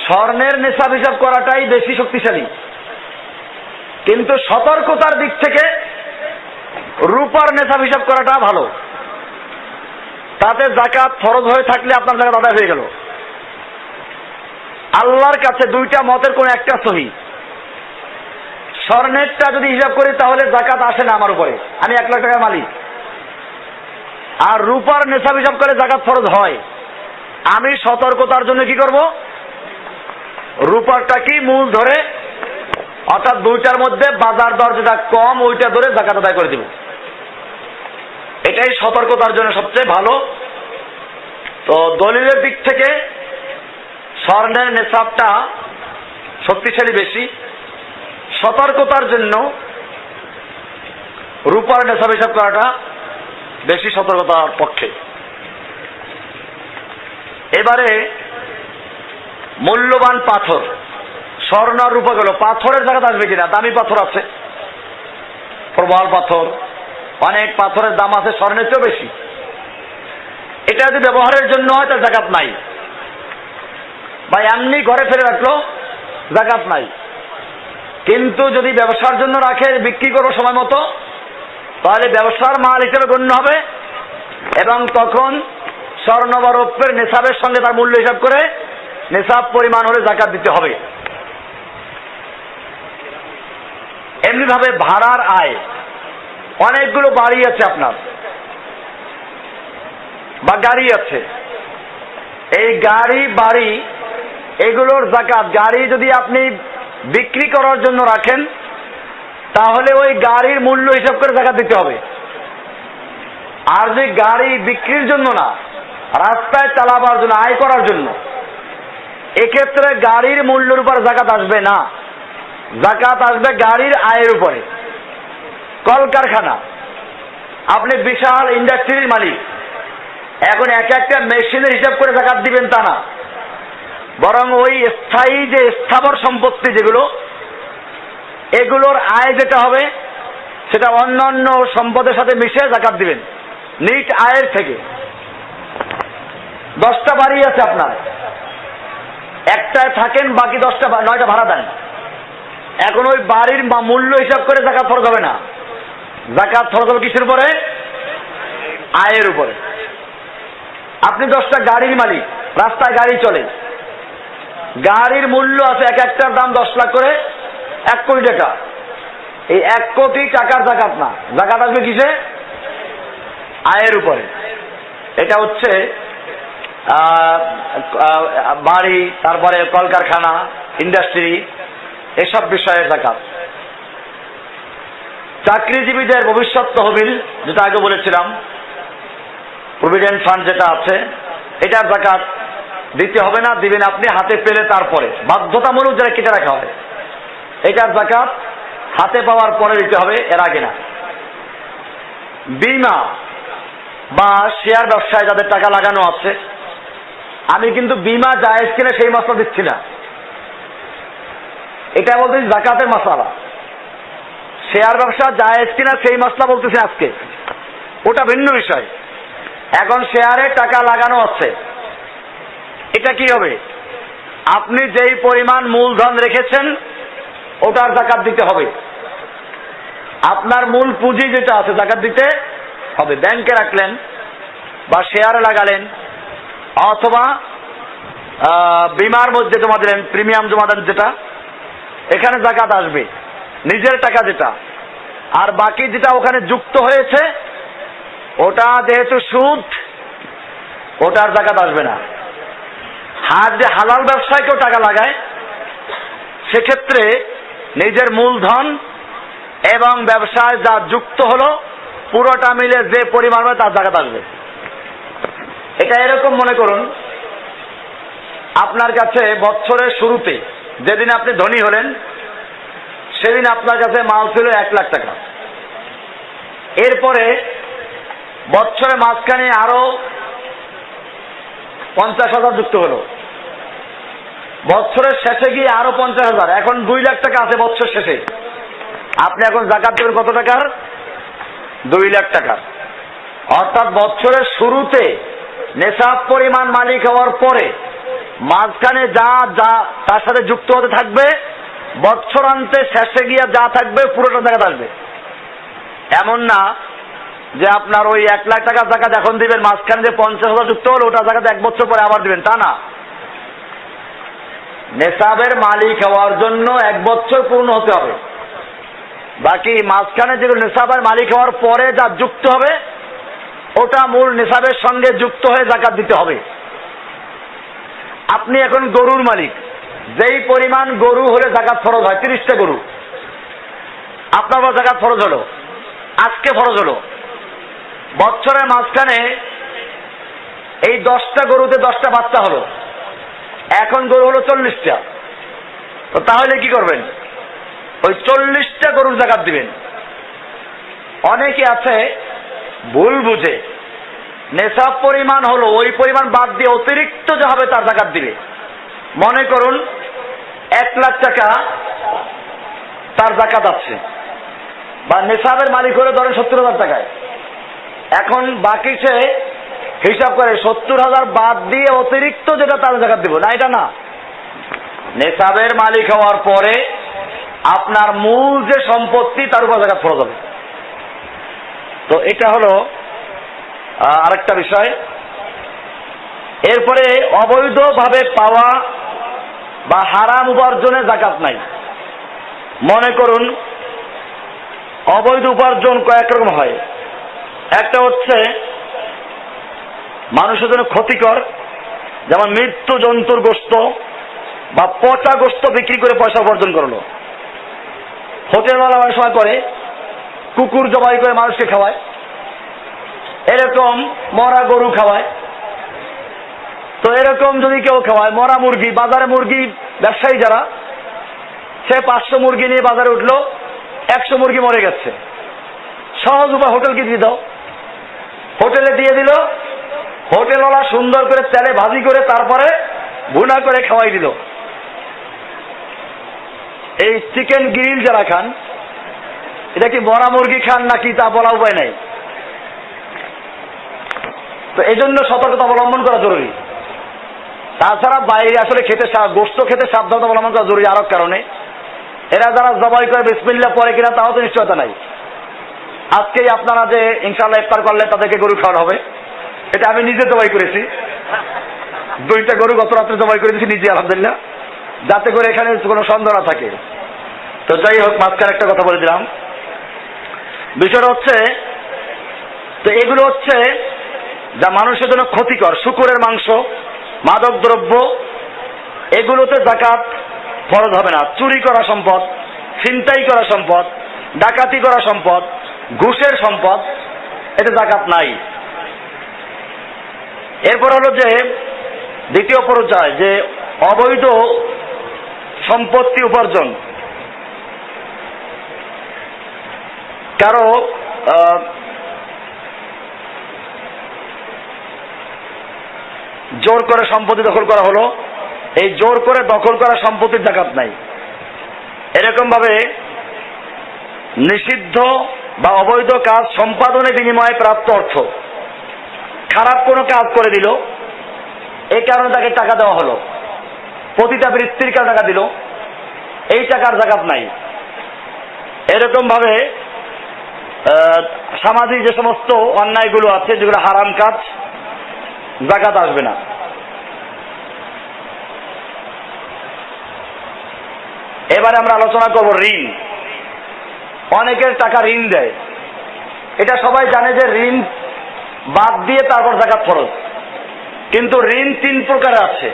স্বর্ণের নেশাব হিসাব করাটাই বেশি শক্তিশালী, কিন্তু সতর্কতার দিক থেকে রূপার নেশাব হিসাব করাটা ভালো। তাতে যাকাত ফরজ হয়ে থাকলে আপনার যাকাত আদায় হয়ে গেল। আল্লাহর কাছে 2টা মতের কোন একটা সহি। স্বর্ণেরটা যদি হিসাব করি তাহলে যাকাত আসে না আমার উপরে, আমি 1 লাখ টাকার মালিক। আর রূপার নেশাব হিসাব করে যাকাত ফরজ হয়। আমি সতর্কতার জন্য কি করব? রূপারটা কি মূল ধরে, অর্থাৎ 2টার মধ্যে বাজার দর যেটা কম ওইটা ধরে যাকাত আদায় করে দিব। এটাই সতর্কতার জন্য সবচেয়ে ভালো। তো দলিলের দিক থেকে স্বর্ণের নেশাবটা শক্তিশালী বেশি, সতর্কতার জন্য রূপার নেশাব হিসাব করাটা বেশি সতর্কতার পক্ষে। এবারে মূল্যবান পাথর, স্বর্ণ আর রূপা গেল, পাথরের জায়গা আসবে কিনা? দামি পাথর আছে, প্রবাল পাথর, অনেক পাথরের দাম আছে স্বর্ণের চেয়েও বেশি। এটা যদি ব্যবহারের জন্য হয় তার যাকাত নাই, বা এমনি ঘরে ফেলে রাখলো যাকাত নাই। কিন্তু যদি ব্যবসার জন্য রাখে, বিক্রি করবো সময় মতো, তাহলে ব্যবসার মাল হিসেবে গণ্য হবে এবং তখন স্বর্ণ বা রৌপ্যের নেশাবের সঙ্গে তার মূল্য হিসাব করে নেশাব পরিমাণ হলে যাকাত দিতে হবে। এমনি ভাবে ভাড়ার আয়, অনেকগুলো বাড়ি আছে আপনার বা গাড়ি আছে, এই গাড়ি বাড়ি এগুলোর যাকাত, গাড়ি যদি আপনি বিক্রি করার জন্য রাখেন তাহলে ওই গাড়ির মূল্য হিসাব করে যাকাত দিতে হবে। আর যে গাড়ি বিক্রির জন্য না, রাস্তায় চালাবার জন্য, আয় করার জন্য, এক্ষেত্রে গাড়ির মূল্যের উপর যাকাত আসবে না। যাকাত আসবে গাড়ির আয়ের উপরে। কলকারখানা, আপনি বিশাল ইন্ডাস্ট্রির মালিক, এখন এক একটা মেশিনের হিসাব করে যাকাত দিবেন তা না, বরং ওই স্থায়ী যে স্থাবর সম্পত্তি যেগুলো, এগুলোর আয় যেটা হবে সেটা অন্যান্য সম্পদের সাথে মিশে যাকাত দিবেন নিট আয়ের থেকে। 10টা বাড়ি আছে আপনার, একটায় থাকেন, বাকি 9টা ভাড়া দেন। এখন ওই বাড়ির মূল্য হিসাব করে যাকাত ফরজ হবে না। যাকাত ফরজ হবে কিসের উপরে? আয়ের উপরে। আপনি 10টা গাড়ির মালিক, রাস্তায় গাড়ি চলে, গাড়ির মূল্য আছে এক একটার দাম 10 লাখ করে, 1 কোটি টাকা। এই 1 কোটি টাকার যাকাত না, যাকাত আসবে কিসে? আয়ের উপরে। এটা হচ্ছে বাড়ি, তারপরে কলকারখানা, ইন্ডাস্ট্রি, এসব বিষয়ের যাকাত। চাকরিজীবীদের ভবিষ্যৎ তহবিল, যেটা আগে বলেছিলাম, প্রভিডেন্ট ফান্ড যেটা আছে, এটার যাকাত দিতে হবে না, দিবেন আপনি হাতে পেলে তারপরে, বাধ্যতামূলক যারা কেটে রাখা হবে, এটার যাকাত হাতে পাওয়ার পরে দিতে হবে, এর আগে না। বীমা বা শেয়ার ব্যবসায় যাদের টাকা লাগানো আছে, আমি কিন্তু বীমা জায়েজ কিনা সেই মাসলা দিচ্ছি না, এটা বলতেছি যাকাতের মাসালা। শেয়ার ব্যবসা জায়েজ কিনা সেই মাসলা বলতেছি আজকে, ওটা ভিন্ন বিষয়। এখন শেয়ারে টাকা লাগানো আছে, এটা কি হবে? আপনি যেই পরিমাণ মূলধন রেখেছেন ওটার যাকাত দিতে হবে। আপনার মূল পুঁজি যেটা আছে যাকাত দিতে হবে। ব্যাংকে রাখলেন বা শেয়ারে লাগালেন অথবা বীমার মধ্যে জমা দিলেন, প্রিমিয়াম জমা দেন যেটা, এখানে যাকাত আসবে, নিজের টাকা যেটা। আর বাকি যেটা ওখানে যুক্ত হয়েছে ওটা যেহেতু সুদ, ওটার যাকাত আসবে না। আর যে হালাল ব্যবসায় কেউ টাকা লাগায়, সেক্ষেত্রে নিজের মূলধন এবং ব্যবসায় যা যুক্ত হলো পুরোটা মিলে যে পরিমাণ হয় তার যাকাত আসবে। এটা এরকম মনে করুন, আপনার কাছে বছরের শুরুতে যেদিন আপনি ধনী হলেন সেদিন আপনার কাছে মাল ছিল 1 লাখ টাকা। এরপরে বছরের মাঝখানে আরো 50,000 যুক্ত হলো, বছরের শেষে গিয়ে আরো 50,000, এখন 2 লাখ টাকা আছে বছর শেষে। আপনি এখন যাকাত দেবেন কত টাকার? 2 লাখ টাকার। অর্থাৎ বছরের শুরুতে নেশাব পরিমাণ মালিক হওয়ার পরে মাঝখানে যা যা তার সাথে যুক্ত হতে থাকবে, বছরান্তে শেষে গিয়ে যা থাকবে পুরোটা যাকাত আসবে। এমন না যে আপনার ওই 1 লাখ টাকার যাকাত এখন দিবেন, মাঝখানে যে 50,000 যুক্ত হলো ওটা যাকাত 1 বছর পরে আবার দিবেন, তা না। নেশাবের মালিক হওয়ার জন্য 1 বছর পূর্ণ হতে হবে, বাকি মাঝখানে যেগুলো নেশাবের মালিক হওয়ার পরে যা যুক্ত হবে ওটা মূল নেশাবের সঙ্গে যুক্ত হয়ে যাকাত দিতে হবে। আপনি এখন গরুর মালিক, যেই পরিমাণ গরু হলে যাকাত ফরজ হয়, 30টা গরু, আপনার যাকাত ফরজ হলো, আজকে ফরজ হলো। বছরের মাঝখানে এই 10টা গরুতে 10টা বাচ্চা হলো, এখন গরু হলো 40টা। তো তাহলে কি করবেন? ওই 40টা গরুর যাকাত দিবেন। অনেকে আছে ভুল বুঝে নেশাব পরিমাণ হলো ওই পরিমাণ বাদ দিয়ে অতিরিক্ত যা হবে তার যাকাত দিবে। মনে করুন 1 লাখ টাকা তার যাকাত আছে, বা নেশাবের মালিক হলে ধরেন 70,000 টাকায়, এখন বাকি সে হিসাব করে 70,000 বাদ দিয়ে অতিরিক্ত যেটা তার যাকাত দিব না, এটা না। নেশাবের মালিক হওয়ার পরে আপনার মূল যে সম্পত্তি তার উপর যাকাত ফরজ হবে। তো এটা হলো আরেকটা বিষয়। এরপরে অবৈধভাবে পাওয়া বা হারাম উপার্জনে যাকাত নাই। মনে করুন অবৈধ উপার্জন কয়েক রকম হয়। একটা হচ্ছে মানুষের জন্য ক্ষতিকর, যেমন মৃত্যু জন্তুর গোশত, বা পচা গোস্ত বিক্রি করে পয়সা উপার্জন করলো। হোটেলওয়ালা অনেক সময় করে কুকুর জবাই করে মানুষকে খাওয়ায়, এরকম মরা গরু খাওয়ায়। তো এরকম যদি কেউ খাওয়ায় মরা মুরগি, বাজারে মুরগি ব্যবসায়ী যারা, সে 500 মুরগি নিয়ে বাজারে উঠলো, 100 মুরগি মরে গেছে। সহজ উপায়, হোটেলকে দিয়ে দাও। হোটেলে দিয়ে দিল, হোটেলওয়ালা সুন্দর করে তেলে ভাজি করে তারপরে ভুনা করে খাওয়াই দিল। এই চিকেন গ্রিল যারা খান, এটা কি মরা মুরগি খান নাকি তা বলা উপায় নাই। তো এই জন্য সতর্কতা অবলম্বন করা জরুরি। তাছাড়া বাইরে আসলে গোস্ত খেতে সাবধানতা অবলম্বন করা জরুরি আরো কারণে। এরা যারা জবাই করে বিসমিল্লাহ পরে কিনা তাও তো নিশ্চয়তা নাই। আজকেই আপনারা যে ইনশাআল্লাহ ইফতার করলে তাদেরকে গরু খাওয়ানো হবে, এটা আমি নিজে জবাই করেছি। 2টা গরু গত রাত্রে জবাই করে দিয়েছি নিজে, আলহামদুলিল্লাহ, যাতে করে এখানে কোনো সন্দেহ না থাকে। তো যাই হোক, মাঝখানে একটা কথা বলে দিলাম। বিষয়টা হচ্ছে, তো এগুলো হচ্ছে যা মানুষের জন্য ক্ষতিকর, শূকরের মাংস, মাদক দ্রব্য, এগুলোতে যাকাত ফরজ হবে না। চুরি করা সম্পদ, ছিনতাই করা সম্পদ, ডাকাতি করা সম্পদ, ঘুষের সম্পদ, এতে যাকাত নাই। এরপর হলো যে দ্বিতীয় পর্যায়, যে অবৈধ সম্পত্তি উপার্জন। কারো জোর করে সম্পত্তি দখল করা হলো, এই জোর করে দখল করা সম্পত্তির যাকাত নাই। এরকম ভাবে নিষিদ্ধ বা অবৈধ কাজ সম্পাদনের বিনিময়ে প্রাপ্ত অর্থ, খারাপ কোনো কাজ করে দিল, এই কারণে তাকে টাকা দেওয়া হলো, পতিতাবৃত্তির কারণে টাকা দিল, এই টাকার যাকাত নাই। এরকম ভাবে সামাজিক যে সমস্ত অন্যায়গুলো আছে, যেগুলো হারাম কাজ, যাকাত আসবে না। এবারে আমরা আলোচনা করব ঋণ। অনেকের টাকা ঋণ দেয়, এটা সবাই জানে যে ঋণ বাদ দিয়ে তারপর যাকাত ফরজ। কিন্তু ঋণ 3 প্রকারের আছে।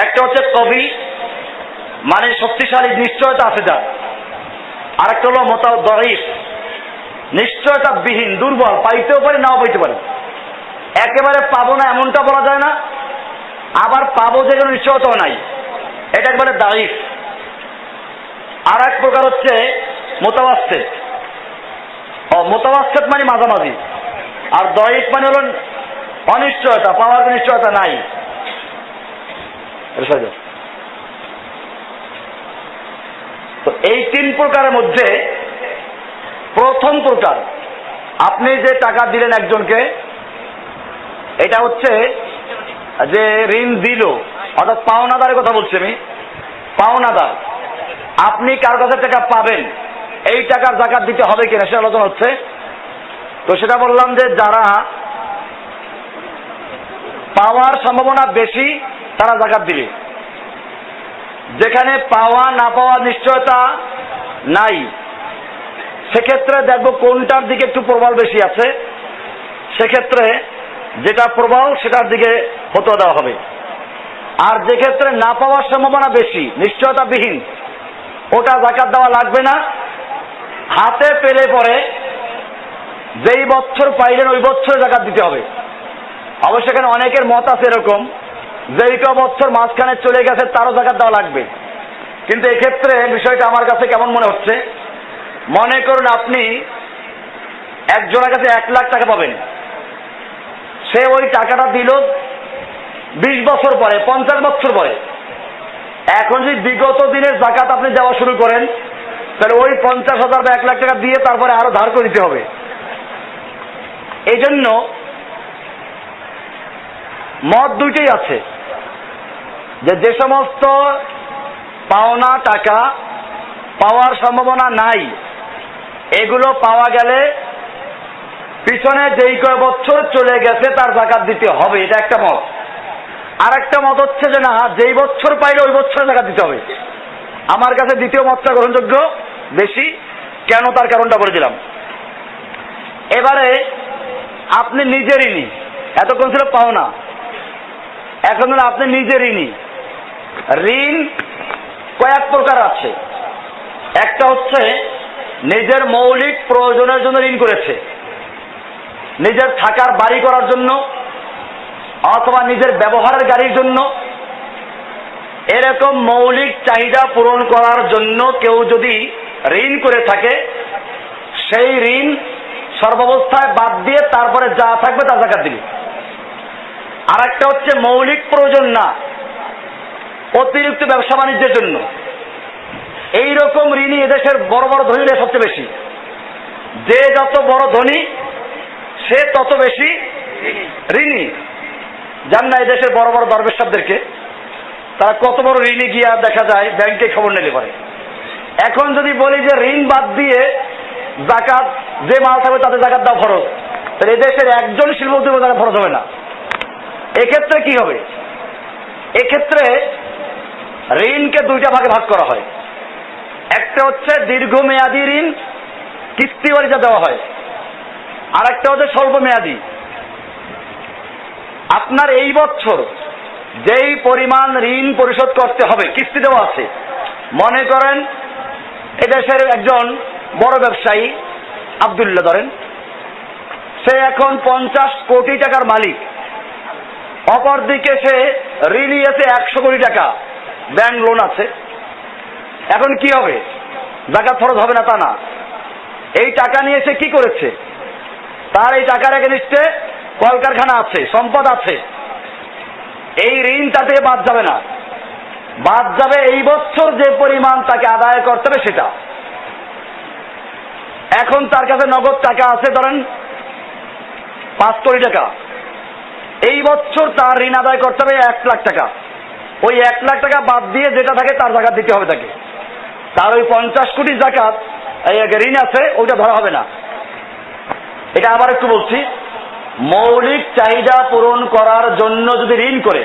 একটা হচ্ছে কবি, মানে শক্তিশালী, নিশ্চয়তা আছে যার। আরেকটা হলো মুতাওয়াদ্দিফ, নিশ্চয়তা বিহীন, দুর্বল, পাইতেও পারি নাও পাইতে পারি, একেবারে পাবো না এমনটা বলা যায় না, আবার পাবো যে কোনো নিশ্চয়তাও নাই, এটা একবারে দাইফ। আর এক প্রকার হচ্ছে মুতাওয়াসসিত। মুতাওয়াসসিত মানে মাঝামাঝি, আর দাইফ মানে হলো অনিশ্চয়তা, পাওয়ার নিশ্চয়তা নাই। তো এই 3 প্রকারের মধ্যে প্রথম প্রকার, আপনি যে টাকা দিলেন একজনকে, এটা হচ্ছে যে ঋণ দিল, অর্থাৎ পাওনাদারের কথা বলছি আমি। পাওনাদার, আপনি কার কাছে টাকা পাবেন, এই টাকার যাকাত দিতে হবে কিনা সে আলোচনা হচ্ছে। তো সেটা বললাম যে যারা পাওয়ার সম্ভাবনা বেশি তারা যাকাত দিবে। যেখানে পাওয়া না পাওয়া নিশ্চয়তা নাই, সেক্ষেত্রে দেখবো কোনটার দিকে একটু প্রবল বেশি আছে, সেক্ষেত্রে যেটা প্রবল সেটার দিকে ফতোয়া দেওয়া হবে। আর যে ক্ষেত্রে না পাওয়ার সম্ভাবনা বেশি, নিশ্চয়তাবিহীন, ওটা যাকাত দেওয়া লাগবে না। হাতে পেলে পরে যেই বছর পাইলেন ওই বছরে যাকাত দিতে হবে। অবশ্য এখানে অনেকের মত আছে এরকম, যেইটা বছর মাঝখানে চলে গেছে তারও যাকাত দেওয়া লাগবে। কিন্তু এক্ষেত্রে বিষয়টা আমার কাছে কেমন মনে হচ্ছে, মনে করুন আপনি একজনের কাছে 1 লাখ টাকা পাবেন, সে ওই টাকাটা দিল 20 বছর পরে, 50 বছর পরে। এখন যদি বিগত দিনের যাকাত আপনি দেওয়া শুরু করেন, তাহলে ওই 50,000 বা 1 লাখ টাকা দিয়ে তারপরে আরো ধার করে দিতে হবে। এই জন্য মত দুইটাই আছে, যে সমস্ত পাওনা টাকা পাওয়ার সম্ভাবনা নাই, এগুলো পাওয়া গেলে পিছনে যেই কয় বছর চলে গেছে তার যাকাত দিতে হবে, এটা একটা মত। আর একটা মত হচ্ছে যে না, যেই বছর পাইলে ওই বছরে যাকাত দিতে হবে। আমার কাছে দ্বিতীয় মতটা গ্রহণযোগ্য বেশি। কেন, তার কারণটা বলে দিলাম। এবারে আপনি নিজে ঋণী, এতক্ষণ ছিল পাওনা, এখন আপনি নিজে ঋণী, ঋণ কয়েক প্রকার আছে। একটা হচ্ছে নিজের মৌলিক প্রয়োজনের জন্য ঋণ করেছে, নিজের থাকার বাড়ি করার জন্য অথবা নিজের ব্যবহারের গাড়ির জন্য। এরকম মৌলিক চাহিদা পূরণ করার জন্য কেউ যদি ঋণ করে থাকে, সেই ঋণ সর্বাবস্থায় বাদ দিয়ে তারপরে যা থাকবে তা যাকাত দিবে। আর একটা হচ্ছে মৌলিক প্রয়োজন না, অতিরিক্ত ব্যবসা বাণিজ্যের জন্য। এইরকম ঋণই এদেশের বড় বড় ধনীরা সবচেয়ে বেশি। যে যত বড় ধনী সে তত বেশি ঋণী। জান না এদেশের বড় বড় দরবেশ সাহেবদেরকে, তারা কত বড় ঋণী গিয়া দেখা যায় ব্যাংকে খবর নিতে পারে। এখন যদি বলি যে ঋণ বাদ দিয়ে যাকাত, যে মাল থাকবে তাতে যাকাত দেওয়া ফরজ, তাহলে এদেশের একজন শিল্পপতি যাকাত ফরজ হবে না। এক্ষেত্রে কি হবে? এক্ষেত্রে ঋণকে দুইটা ভাগে ভাগ করা হয়। একটা হচ্ছে দীর্ঘমেয়াদী ঋণ, কিস্তি বাড়িতে দেওয়া হয়। আর একটা হচ্ছে স্বল্প মেয়াদী। আপনার এই বছর যেই পরিমাণ ঋণ পরিশোধ করতে হবে, কিস্তি দেওয়া আছে। মনে করেন এদেশের একজন বড় ব্যবসায়ী আব্দুল্লাহ ধরেন, সে এখন 50 কোটি টাকার মালিক। অপরদিকে সে ঋণী আছে 100 কোটি টাকা, ব্যাংক লোন আছে। এখন কি হবে? যাকাত ফরজ হবে না তা না। এই টাকা নিয়ে সে কি করেছে? তার এই টাকার এগেইনস্টে কলকারখানা আছে, সম্পদ আছে। এই ঋণ তার থেকে বাদ যাবে না। বাদ যাবে এই বছর যে পরিমাণ তাকে আদায় করতে হবে সেটা। এখন তার কাছে নগদ টাকা আছে ধরেন 5 কোটি টাকা। এই বছর তার ঋণ আদায় করতে হবে 1 লাখ টাকা। ওই 1 লাখ টাকা বাদ দিয়ে যেটা থাকে তার যাকাত দিতে হবে তাকে। তার ওই 50 কোটি যাকাত ঋণ আছে ওইটা ধরা হবে না। এটা আবার একটু বলছি, মৌলিক চাহিদা পূরণ করার জন্য যদি ঋণ করে,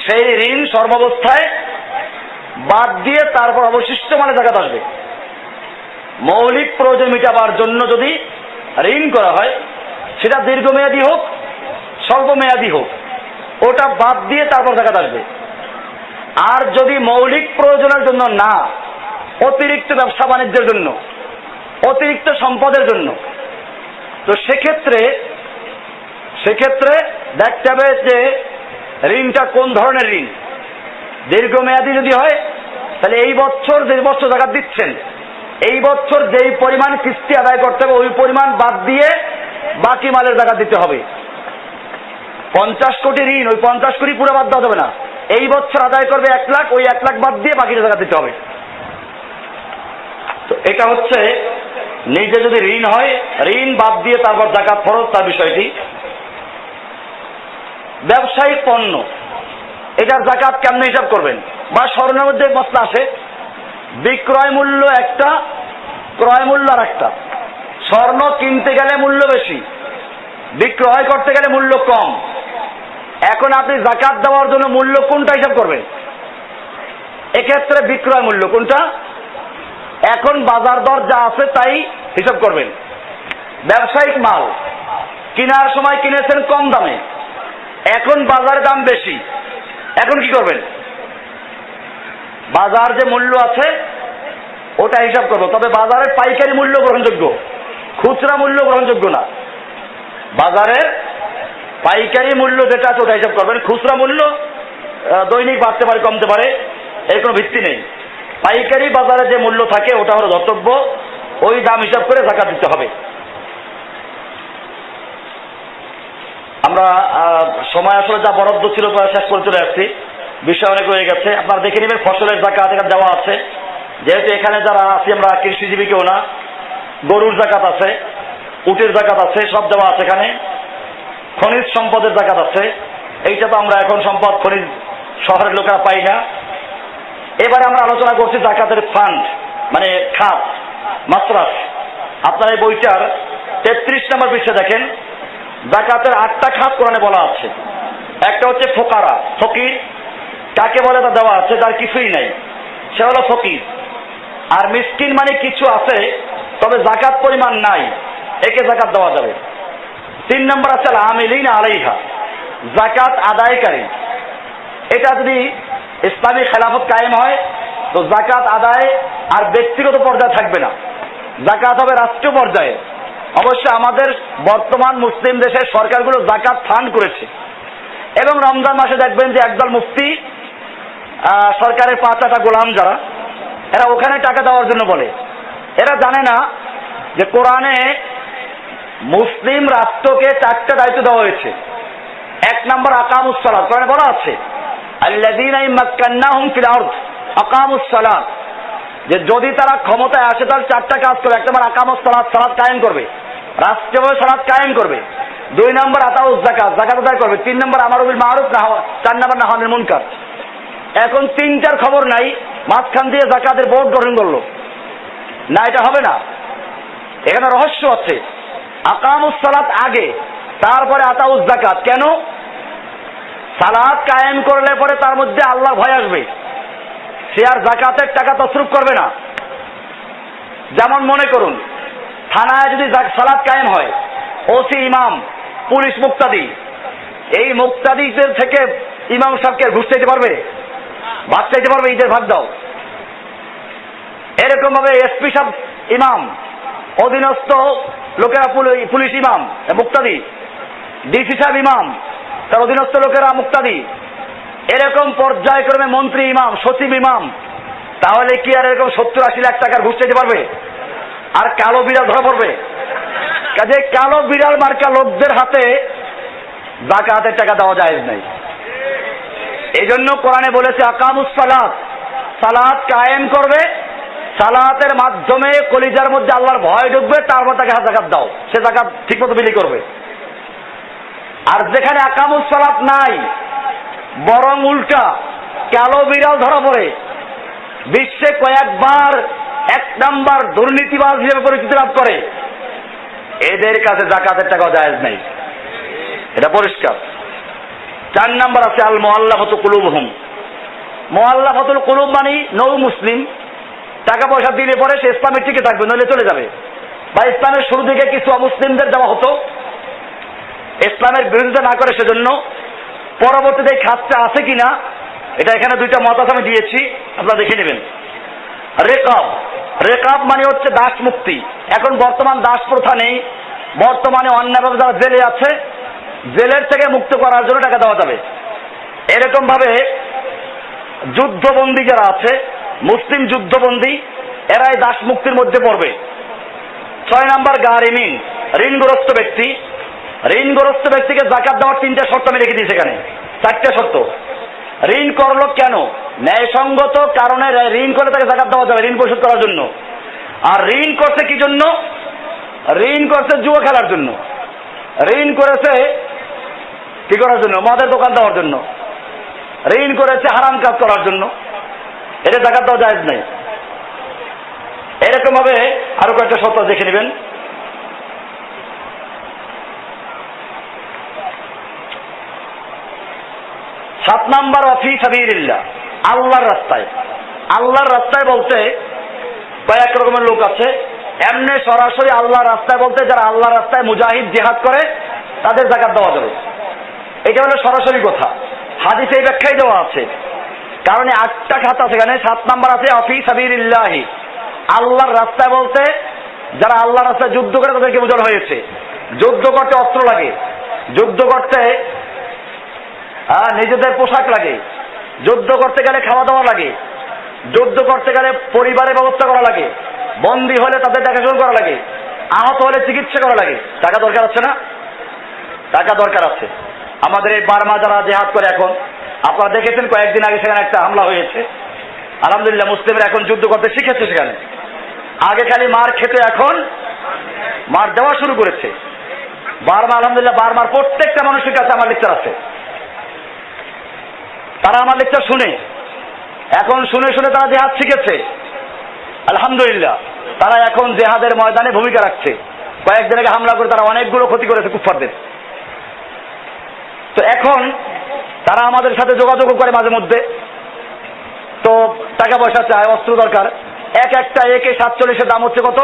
সেই ঋণ সর্বাবস্থায় বাদ দিয়ে তারপর অবশিষ্ট মানে যাকাত আসবে। মৌলিক প্রয়োজন মেটাবার জন্য যদি ঋণ করা হয়, সেটা দীর্ঘমেয়াদী হোক স্বল্প মেয়াদী হোক, ওটা বাদ দিয়ে তারপর যাকাত আসবে। আর যদি মৌলিক প্রয়োজনের জন্য না, অতিরিক্ত ব্যবসা বাণিজ্যের জন্য, অতিরিক্ত সম্পদের জন্য, তো সেক্ষেত্রে দেখতে হবে যে ঋণটা কোন ধরনের ঋণ। দীর্ঘমেয়াদী যদি হয় তাহলে এই বছর যে বছর যাকাত দিচ্ছেন, এই বছর যেই পরিমাণ কিস্তি আদায় করতে হবে ওই পরিমাণ বাদ দিয়ে বাকি মালের যাকাত দিতে হবে। 50 কোটি ঋণ, ওই 50 কোটি পুরো বাদ দেওয়া যাবে না। এই বছর আদায় করবে 1 লাখ, ওই 1 লাখ বাদ দিয়ে বাকিটা যাকাত দিতে হবে। তো এটা হচ্ছে নিজে যদি ঋণ হয়, ঋণ বাদ দিয়ে তারপর যাকাত ফরজ, তার বিষয়টি। ব্যবসায়িক পণ্য, এটার যাকাত কেমনে হিসাব করবেন? বা স্বর্ণের মধ্যে মশলা আসে, বিক্রয় মূল্য একটা, ক্রয় মূল্য আর একটা। স্বর্ণ কিনতে গেলে মূল্য বেশি, বিক্রয় করতে গেলে মূল্য কম। এখন আপনি যাকাত দেওয়ার জন্য মূল্য কোনটা হিসাব করবেন? এক্ষেত্রে বিক্রয় মূল্য কোনটা? এখন বাজার দর যা আছে তাই হিসাব করবেন। ব্যবসায়িক মাল কেনার সময় কিনেছেন কম দামে, এখন বাজারে দাম বেশি, এখন কি করবেন? বাজার যে মূল্য আছে ওটা হিসাব করবো। তবে বাজারের পাইকারি মূল্য গ্রহণযোগ্য, খুচরা মূল্য গ্রহণযোগ্য না। বাজারের পাইকারি মূল্য যেটা আছে ওটা হিসাব করবেন। খুচরা মূল্য দৈনিক বাড়তে পারে কমতে পারে, এর কোনো ভিত্তি নেই। পাইকারি বাজারে যে মূল্য থাকে ওটা হলো ধর্তব্য, ওই দাম হিসাব করে যাকাত দিতে হবে। আমরা সময় আসলে যা বরাদ্দ ছিল শেষ করে চলে আসছি, বিষয় অনেক রয়ে গেছে। আপনারা দেখে নেবেন ফসলের যাকাত এখানে দেওয়া আছে। যেহেতু এখানে যারা আছি আমরা কৃষিজীবী কেউ না, গরুর যাকাত আছে, উটের যাকাত আছে, সব দেওয়া আছে এখানে। খনিজ সম্পদের যাকাত আছে, এইটা তো আমরা এখন সম্পদ খনিজ শহরের লোকেরা পাই না। এবারে আমরা আলোচনা করছি যাকাতের ফান্ড, মানে খাত, মাসরাফ। আপনার এই বইটার 33 নম্বর পৃষ্ঠা দেখেন, যাকাতের 8টা খাত কোরআনে বলা আছে। একটা হচ্ছে ফোকারা, ফকির। কাকে বলে তা দেওয়া আছে, তার কিছুই নাই, সে হলো ফকির। আর মিসকিন মানে কিছু আছে তবে যাকাত পরিমাণ নাই, একে যাকাত দেওয়া যাবে। 3 নম্বর আছে আমিলিনা আলাইহা, যাকাত আদায়কারী। এটা যদি ইসলামী খেলাফত কায়েম হয়, তো যাকাত আদায় আর ব্যক্তিগত পর্যায়ে থাকবে না, যাকাত হবে রাষ্ট্রীয় পর্যায়ে। অবশ্য আমাদের বর্তমান মুসলিম দেশের সরকারগুলো যাকাত ফান্ড করেছে, এবং রমজান মাসে দেখবেন যে একদল মুফতি সরকারের 5 গোলাম যারা, এরা ওখানে টাকা দেওয়ার জন্য বলে। এরা জানে না যে কোরআনে মুসলিম রাষ্ট্রকে 4টা দায়িত্ব দেওয়া হয়েছে। 1 নম্বর আকামুস সালাত, কোরআনে বলা আছে আল্লাযীনা ইম্মাক্কান্নাহুম ফিল আরদ আকামুস সালাত, যে যদি তারা ক্ষমতায় আসে তাহলে 4টা কাজ করবে। 1 নম্বর আকামুস সালাত, সালাত কায়েম করবে, রাষ্ট্রীয়ভাবে সালাত কায়েম করবে। 2 নম্বর আতাউজ যাকাত, যাকাত আদায় করবে। 3 নম্বর আমারু বিল মারুফ, 4 নম্বর নাহি আনিল মুনকার। এখন 3টার খবর নাই, মাঝখান দিয়ে যাকাতের বোর্ড গঠন করলো না, এটা হবে না। এখানে রহস্য আছে। আকামুস সালাত আগে, তারপরে আতাউজ যাকাত। কেন? সালাত কায়েম করলে পরে তার মধ্যে আল্লাহ ভয় আসবে, সে আর যাকাতের টাকা তসরুফ করবে না। যেমন মনে করুন, থানায় যদি সালাত কায়েম হয়, ওসি ইমাম, পুলিশ মুক্তাদি, এই মুক্তাদিদের থেকে ইমাম সাহেবকে ঘুষ চাইতে পারবে? ভাগ চাইতে পারবে? ঈদের ভাগ দাও। এরকম ভাবে এসপি সাহেব ইমাম, অধীনস্থ লোকেরা পুলিশ ইমাম মুক্তাদি, ডিসি সাহেব ইমাম, তার অধীনস্থ লোকেরা মুক্তাদি, এরকম পর্যায়ক্রমে মন্ত্রী ইমাম, সচিব ইমাম। তাহলে কি আর এরকম 70-80 লাখ টাকার ঘুষ চাইতে পারবে? আর কালো বিড়াল ধরা পড়বে। কাজে কালো বিড়াল মার্কা লোকদের হাতে যাকাতের টাকা দেওয়া জায়েজ নাই। এই জন্য কোরআনে বলেছে আকামুস সালাত, সালাত কায়েম করবে, সালাতের মাধ্যমে কলিজার মধ্যে আল্লাহর ভয় ঢুকবে, তারপর তাকে যাকাত দাও, সে যাকাত ঠিকমতো বিলি করবে। আর যেখানে আকামুস সালাত নাই, বরং উল্টা কালো বিড়াল ধরা পড়ে, বিশ্বে কয়েকবার 1 নাম্বার দুর্নীতিবাজ হিসেবে পরিচিতি লাভ করে, এদের কাছে যাকাতের টাকা জায়েজ নাই, এটা পরিষ্কার। 4 নাম্বার আছে আল মুআল্লাফাতু কুলুবুহুম। মুআল্লাফাতুল কুলুব মানে নৌ মুসলিম, টাকা পয়সা দিলে পরে সে ইসলামে টিকে থাকবে, নইলে চলে যাবে। বা ইসলামের শুরু থেকে কিছু অমুসলিমদের দেওয়া হতো, ইসলামের বিরোধিতা না করে সেজন্য। পরবর্তীতে এই খাতটা আছে কিনা, এটা এখানে 2টা মত আমি দিয়েছি, আপনারা দেখে নেবেন। রেকাব, রেকাব মানে হচ্ছে দাস মুক্তি। এখন বর্তমান দাস প্রথা নেই, বর্তমানে অন্যায়ভাবে যারা জেলে আছে, জেলের থেকে মুক্ত করার জন্য টাকা দেওয়া যাবে। এরকম ভাবে যুদ্ধবন্দী যারা আছে, মুসলিম যুদ্ধবন্দী, এরাই দাস মুক্তির মধ্যে পড়বে। 6 নাম্বার গারিমিন, ঋণগ্রস্ত ব্যক্তি। ঋণগ্রস্ত ব্যক্তিকে যাকাত দেওয়ার 3টা শর্ত আমি রেখে দিয়েছি এখানে, 4টে শর্ত। ঋণ করলো কেন? ন্যায়সঙ্গত কারণে ঋণ করে তাকে যাকাত দেওয়া যাবে, ঋণ পরিশোধ করার জন্য। আর ঋণ করছে কি জন্য? ঋণ করছে জুয়া খেলার জন্য, ঋণ করেছে কি করার জন্য? মদের দোকান দেওয়ার জন্য, ঋণ করেছে হারাম কাজ করার জন্য, এটা যাকাত দেওয়া জায়েজ নাই। এরকম ভাবে আরো কয়েকটা শর্ত দেখে নেবেন। 7 নাম্বার ফি সাবিলিল্লাহ, আল্লাহর রাস্তায়। আল্লাহর রাস্তায় বলতে কয়েক রকমের লোক আছে। এমনি সরাসরি আল্লাহর রাস্তায় বলতে যারা আল্লাহর রাস্তায় মুজাহিদ জিহাদ করে তাদের যাকাত দেওয়া যাবে, এটা হলো সরাসরি কথা। হাদিসে এই ব্যাখ্যাই দেওয়া আছে, কারণ 8টা খাত আছে এখানে। 7 নাম্বার আছে ফি সাবিলিল্লাহ, আল্লাহর রাস্তায় বলতে যারা আল্লাহর রাস্তায় যুদ্ধ করে তাদেরকে বোঝানো হয়েছে। যুদ্ধ করতে অস্ত্র লাগে, যুদ্ধ করতে নিজেদের পোশাক লাগে, যুদ্ধ করতে গেলে খাওয়া দাওয়া লাগে, যুদ্ধ করতে গেলে পরিবারের ব্যবস্থা করা লাগে, বন্দী হলে তাদের দেখাশোনা করা লাগে, আহত হলে চিকিৎসা করা লাগে। টাকা দরকার আছে না? টাকা দরকার আছে। আমাদের এই বার্মা যারা জেহাদ করে এখন, আপনারা দেখেছেন কয়েকদিন আগে সেখানে একটা হামলা হয়েছে। আলহামদুলিল্লাহ মুসলিমরা এখন যুদ্ধ করতে শিখেছে সেখানে। আগে খালি মার খেতে, এখন মার দেওয়া শুরু করেছে। বার্মা আলহামদুলিল্লাহ, বার্মার প্রত্যেকটা মানুষের কাছে আমার লেকচার আছে, তারা আমার লেকচার শুনে, এখন শুনে শুনে তারা জেহাদ শিখেছে। আলহামদুলিল্লাহ তারা এখন জেহাদের ময়দানে ভূমিকা রাখছে। কয়েকদিন আগে হামলা করে তারা অনেকগুলো ক্ষতি করেছে কুফফারদের। তো এখন তারা আমাদের সাথে যোগাযোগ করে মাঝে মধ্যে, তো টাকা পয়সা চায়, অস্ত্র দরকার। একটা AK-47 দাম হচ্ছে কত?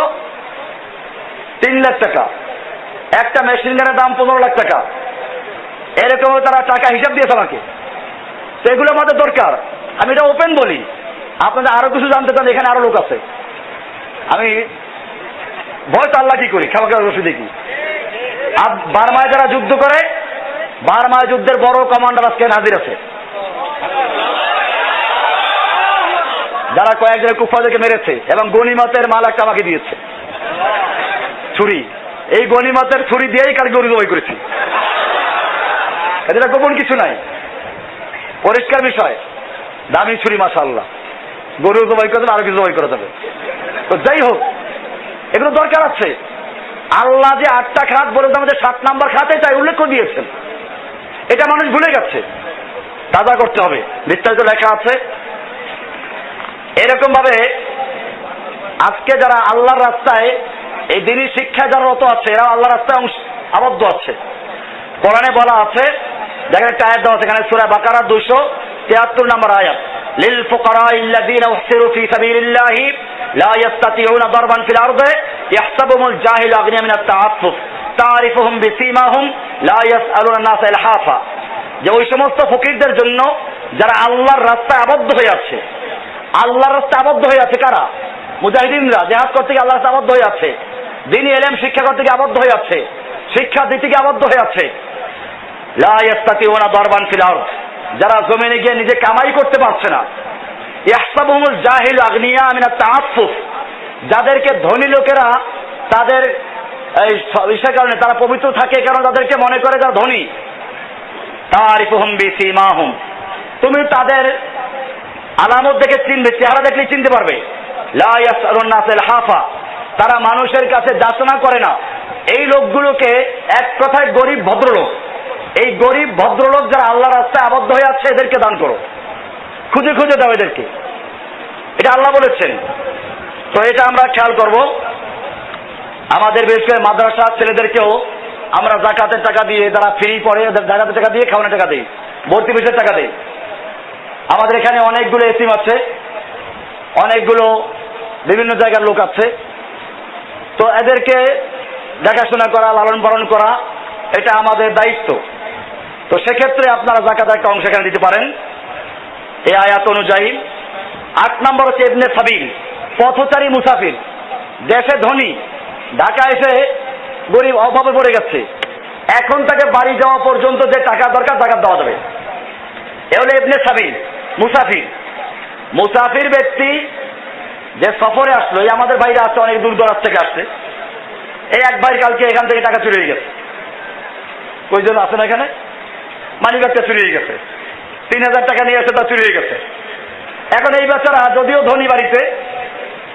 3 লাখ টাকা। একটা মেশিন গানের দাম 15 লাখ টাকা। এরকম তারা টাকা হিসাব দিয়েছে আমাকে। তো এগুলো আমাদের দরকার। আমি এটা ওপেন বলি। আপনাদের আরো কিছু জানতে চান, এখানে আরো লোক আছে। আমি ভয় তো আল্লাহ কি করি, খেলা রশি দেখি। আর বার্মায় যারা যুদ্ধ করে, বার্মায় যুদ্ধের বড় কমান্ডার আজকে হাজির আছে, যারা কয়েকজনের কুফফারদেরকে মেরেছে এবং গনিমতের মাল একটা আমাকে দিয়েছে, ছুরি। এই গনিমতের ছুরি দিয়েই কালকে গরু জবাই করেছি। এটা গোপন কিছু নাই, পরিষ্কার বিষয়। দামি ছুরি, মাশাআল্লাহ। গরু জবাই করে আরো কিছু জবাই করা যাবে। তো যাই হোক, এগুলো দরকার আছে। আল্লাহ যে 8টা খাত বলেছে, আমাদের 7 নাম্বার খাতে তাই উল্লেখ করে দিয়েছেন। এটা মানুষ ভুলে গেছে, তাজা করতে হবে। বিস্তারিত লেখা আছে। এরকম ভাবে আজকে যারা আল্লাহর রাস্তায়, এই দিনই শিক্ষা যারা রত আছে, এরা আল্লাহর রাস্তায় আবদ্ধ আছে। কোরআনে বলা আছে, দেখেন একটা আয়াত দেওয়া আছে এখানে, সূরা বাকারা 273 নম্বর আয়াত, লিল ফুকারাইল্লাযীনা উহসিরু ফী সাবিলিল্লাহি লা ইস্তাতিউনা দারবান ফিল আরদি ইয়াহসাবুহুমুল জাহিলু আগনিয়া মিনাত তাআফফুফ তারিফুহুম বিসীমাহুম লা ইয়াসআলুনা নাসা ইলহাফা। যে ওই সমস্ত ফকিরদের জন্য যারা আল্লাহর রাস্তায় আবদ্ধ হয়ে আছে। আল্লাহর রাস্তায় আবদ্ধ হয়ে আছে কারা? মুজাহিদিনরা জিহাদ করতে গিয়ে আল্লাহর রাস্তায় আবদ্ধ হয়ে আছে, দ্বীনি ইলম শিক্ষা করতে গিয়ে আবদ্ধ হয়ে আছে, শিক্ষা দিতে গিয়ে আবদ্ধ হয়ে আছে। লা ইস্তাতিউনা দারবান ফিল আরদ, যারা জমিনে গিয়ে নিজে কামাই করতে পারছে না। ইয়াহসাবুহুমুল জাহিলু আগনিয়া মিনাত তাআফফুফ, যাদেরকে ধনী লোকেরা তাদের এই বিষয়ের কারণে তারা পবিত্র থাকে, কারণ তাদেরকে মনে করে যারা ধনী। তারিফুহুম বিসীমাহুম, তুমি তাদের আলামত দেখে চিনবে, চেহারা দেখলেই চিনতে পারবে। লা ইয়াসআলুন নাসা ইলহাফা, তারা মানুষের কাছে যাচনা করে না। এই লোকগুলোকে এক কথায় গরিব ভদ্রলোক। এই গরিব ভদ্রলোক যারা আল্লাহর রাস্তায় আবদ্ধ হয়ে আছে, এদেরকে দান করো, খুঁজে খুঁজে দাও এদেরকে। এটা আল্লাহ বলেছেন। তো এটা আমরা খেয়াল করব। আমাদের বিশেষ করে মাদ্রাসা ছেলেদেরকেও আমরা যাকাতের টাকা দিয়ে, যারা ফ্রি পড়ে ওদের যাকাতের টাকা দিয়ে, খাওয়ানোর টাকা দিই, ভর্তি ফিসের টাকা দিই। আমাদের এখানে অনেকগুলো এতিম আছে, অনেকগুলো বিভিন্ন জায়গার লোক আছে। তো এদেরকে দেখাশোনা করা, লালন পালন করা, এটা আমাদের দায়িত্ব। তো সেক্ষেত্রে আপনারা যাকাতের একটা অংশ এখানে দিতে পারেন এই আয়াত অনুযায়ী। 8 নম্বর হচ্ছে ইবনে সাবিল, পথচারী মুসাফির। দেশে ধনী, ঢাকা এসে গরিব, অভাবে পড়ে গেছে, এখন তাকে বাড়ি যাওয়া পর্যন্ত যে টাকা দরকার জাকাত দেওয়া যাবে। এ হলো ইবনে সাবিল, মুসাফির। মুসাফির ব্যক্তি যে সফরে আসলো, এই আমাদের বাইরে আসছে, অনেক দূর দরাজ থেকে আসছে। এই এক ভাই কালকে এখান থেকে টাকা চুরি হয়ে গেছে। কয়জন আছে না এখানে? মানিব্যাগটা চুরি হয়ে গেছে, 3000 টাকা নিয়ে এসে তা চুরি হয়ে গেছে। এখন এই বেচারা যদিও ধনী বাড়িতে,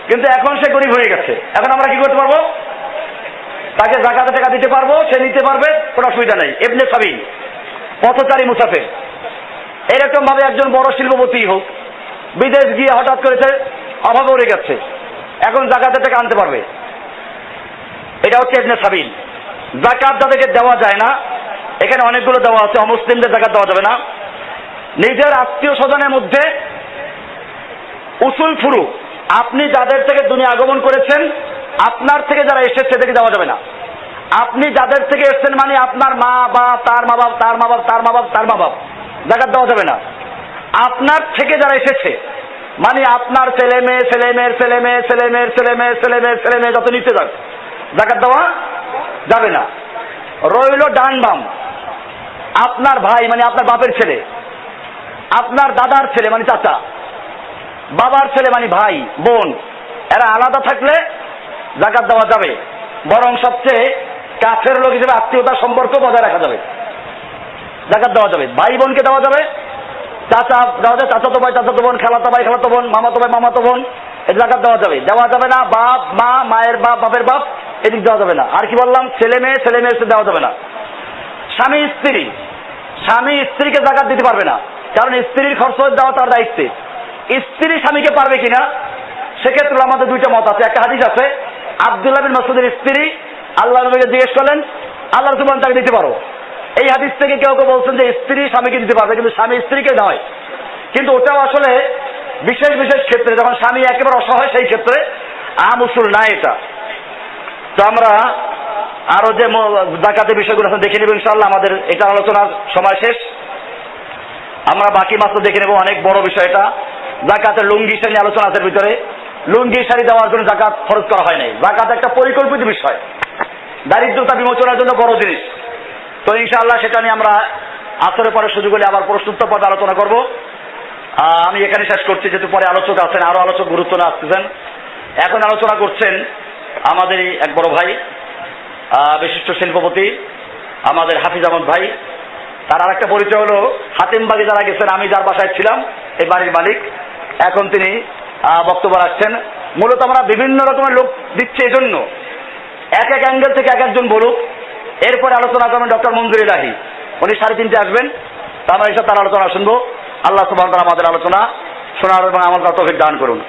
কিন্তু এখন সে গরিব হয়ে গেছে। এখন আমরা কি করতে পারবো? তাকে যাকাতের টাকা দিতে পারবো, সে নিতে পারবে, কোনো অসুবিধা নেই। ইবনে সাবিল, পথচারী মুসাফির। এরকম ভাবে একজন বড় শিল্পপতি হোক, বিদেশ গিয়ে হঠাৎ করেছে, অভাবে পড়ে গেছে, এখন যাকাতের টাকা আনতে পারবে। এটা হচ্ছে ইবনে সাবিল। যাকাত যাদেরকে দেওয়া যায় না, এখানে অনেকগুলো দেওয়া আছে। অমুসলিমদের যাকাত দেওয়া যাবে না। নিজের আত্মীয় স্বজনের মধ্যে উসুল ফুরু, আপনি যাদের থেকে দুনিয়া আগমন করেছেন, আপনার থেকে যারা এসেছে সেদেরকে দেওয়া যাবে না। আপনি যাদের থেকে এসেছেন মানে আপনার মা বা তার মা বাপ, তার মা বাপ, তার মা বাপ, তার মা বাপ, যাকাত দেওয়া যাবে না। আপনার থেকে যারা এসেছে মানে আপনার ছেলে মেয়ে, ছেলে মেয়ের ছেলে মেয়ে, ছেলে মেয়ের ছেলে মেয়ে, ছেলে মেয়ের ছেলে মেয়ে, যত নিতে যান, যাকাত দেওয়া যাবে না। রইল ডান বাম, আপনার ভাই মানে আপনার বাপের ছেলে, আপনার দাদার ছেলে মানে চাচা, বাবার ছেলে মানে ভাই বোন, এরা আলাদা থাকলে যাকাত দেওয়া যাবে। বরং সবচেয়ে কাছের লোক হিসেবে আত্মীয়তার সম্পর্ক বজায় রাখা যাবে, যাকাত দেওয়া যাবে। ভাই বোনকে দেওয়া যাবে, চাচা দেওয়া যাবে, চাচাতো ভাই চাচাতো বোন, খালাতো ভাই খালাতো বোন, মামাতো ভাই মামাতো বোন, এটা যাকাত দেওয়া যাবে। দেওয়া যাবে না বাপ মা, মায়ের বাপ, বাপের বাপ, এদিক দেওয়া যাবে না। আর কি বললাম? ছেলে মেয়ে, ছেলে মেয়ের দেওয়া যাবে না। স্বামী স্ত্রী, স্বামী স্ত্রীকে যাকাত দিতে পারবে না, কারণ স্ত্রীর খরচ দেওয়া তার দায়িত্বে। স্ত্রী স্বামীকে পারবে কিনা, সেক্ষেত্রে আমাদের দুইটা মত আছে। একটা হাদিস আছে, আব্দুল্লাহ বিন মাসউদের স্ত্রী আল্লাহ নবীকে জিজ্ঞেস করলেন, আল্লাহ রাসূল বলেন তাকে দিতে পারো। এই হাদিস থেকে কেউ কেউ বলছেন যে স্ত্রী স্বামীকে দিতে পারবে, কিন্তু স্বামী স্ত্রীকে নয়। কিন্তু ওটাও আসলে বিশেষ বিশেষ ক্ষেত্রে, যখন স্বামী একেবারে অসহায় সেই ক্ষেত্রে, আম উসুল না এটা। তো আমরা আরো যে যাকাতের বিষয়গুলো দেখে নেব ইনশাআল্লাহ। আমাদের এটা আলোচনার সময় শেষ। আমরা বাকি মাত্র দেখে নেব, অনেক বড় বিষয় এটা। জাকাতের লুঙ্গি শাড়ি নিয়ে আলোচনা আছে ভিতরে। লুঙ্গি শাড়ি দেওয়ার জন্য জাকাত খরচ করা হয় নাই। জাকাত একটা পরিকল্পিত বিষয়, দারিদ্রতা বিমোচনের জন্য বড় জিনিস। তো ইনশাআল্লাহ সেটা নিয়ে আমরা আসরের পরে সুযোগ হলে আবার প্রশ্নোত্তর পর্বে আলোচনা করব। আমি এখানে শেষ করছি, যেহেতু পরে আলোচক আছেন, আরো আলোচক গুরুত্ব না আসতেছেন। এখন আলোচনা করছেন আমাদের এক বড় ভাই, বিশিষ্ট শিল্পপতি আমাদের হাফিজ আহমদ ভাই। তার আর একটা পরিচয় হলো হাতিমবাগে যারা গেছেন, আমি যার বাসায় ছিলাম এই বাড়ির মালিক। এখন তিনি বক্তব্য রাখছেন। মূলত আমরা বিভিন্ন রকমের লোক দিচ্ছি, এই জন্য এক এক অ্যাঙ্গেল থেকে এক একজন বলুক। এরপরে আলোচনা করবেন ডক্টর মঞ্জুর ইলাহি, উনি 3:30 আসবেন। তা আমরা এসব তার আলোচনা শুনবো। আল্লাহ সুবহানাহু ওয়া তাআলা আমাদের আলোচনা শোনার এবং আমল করার তৌফিক দান করুন।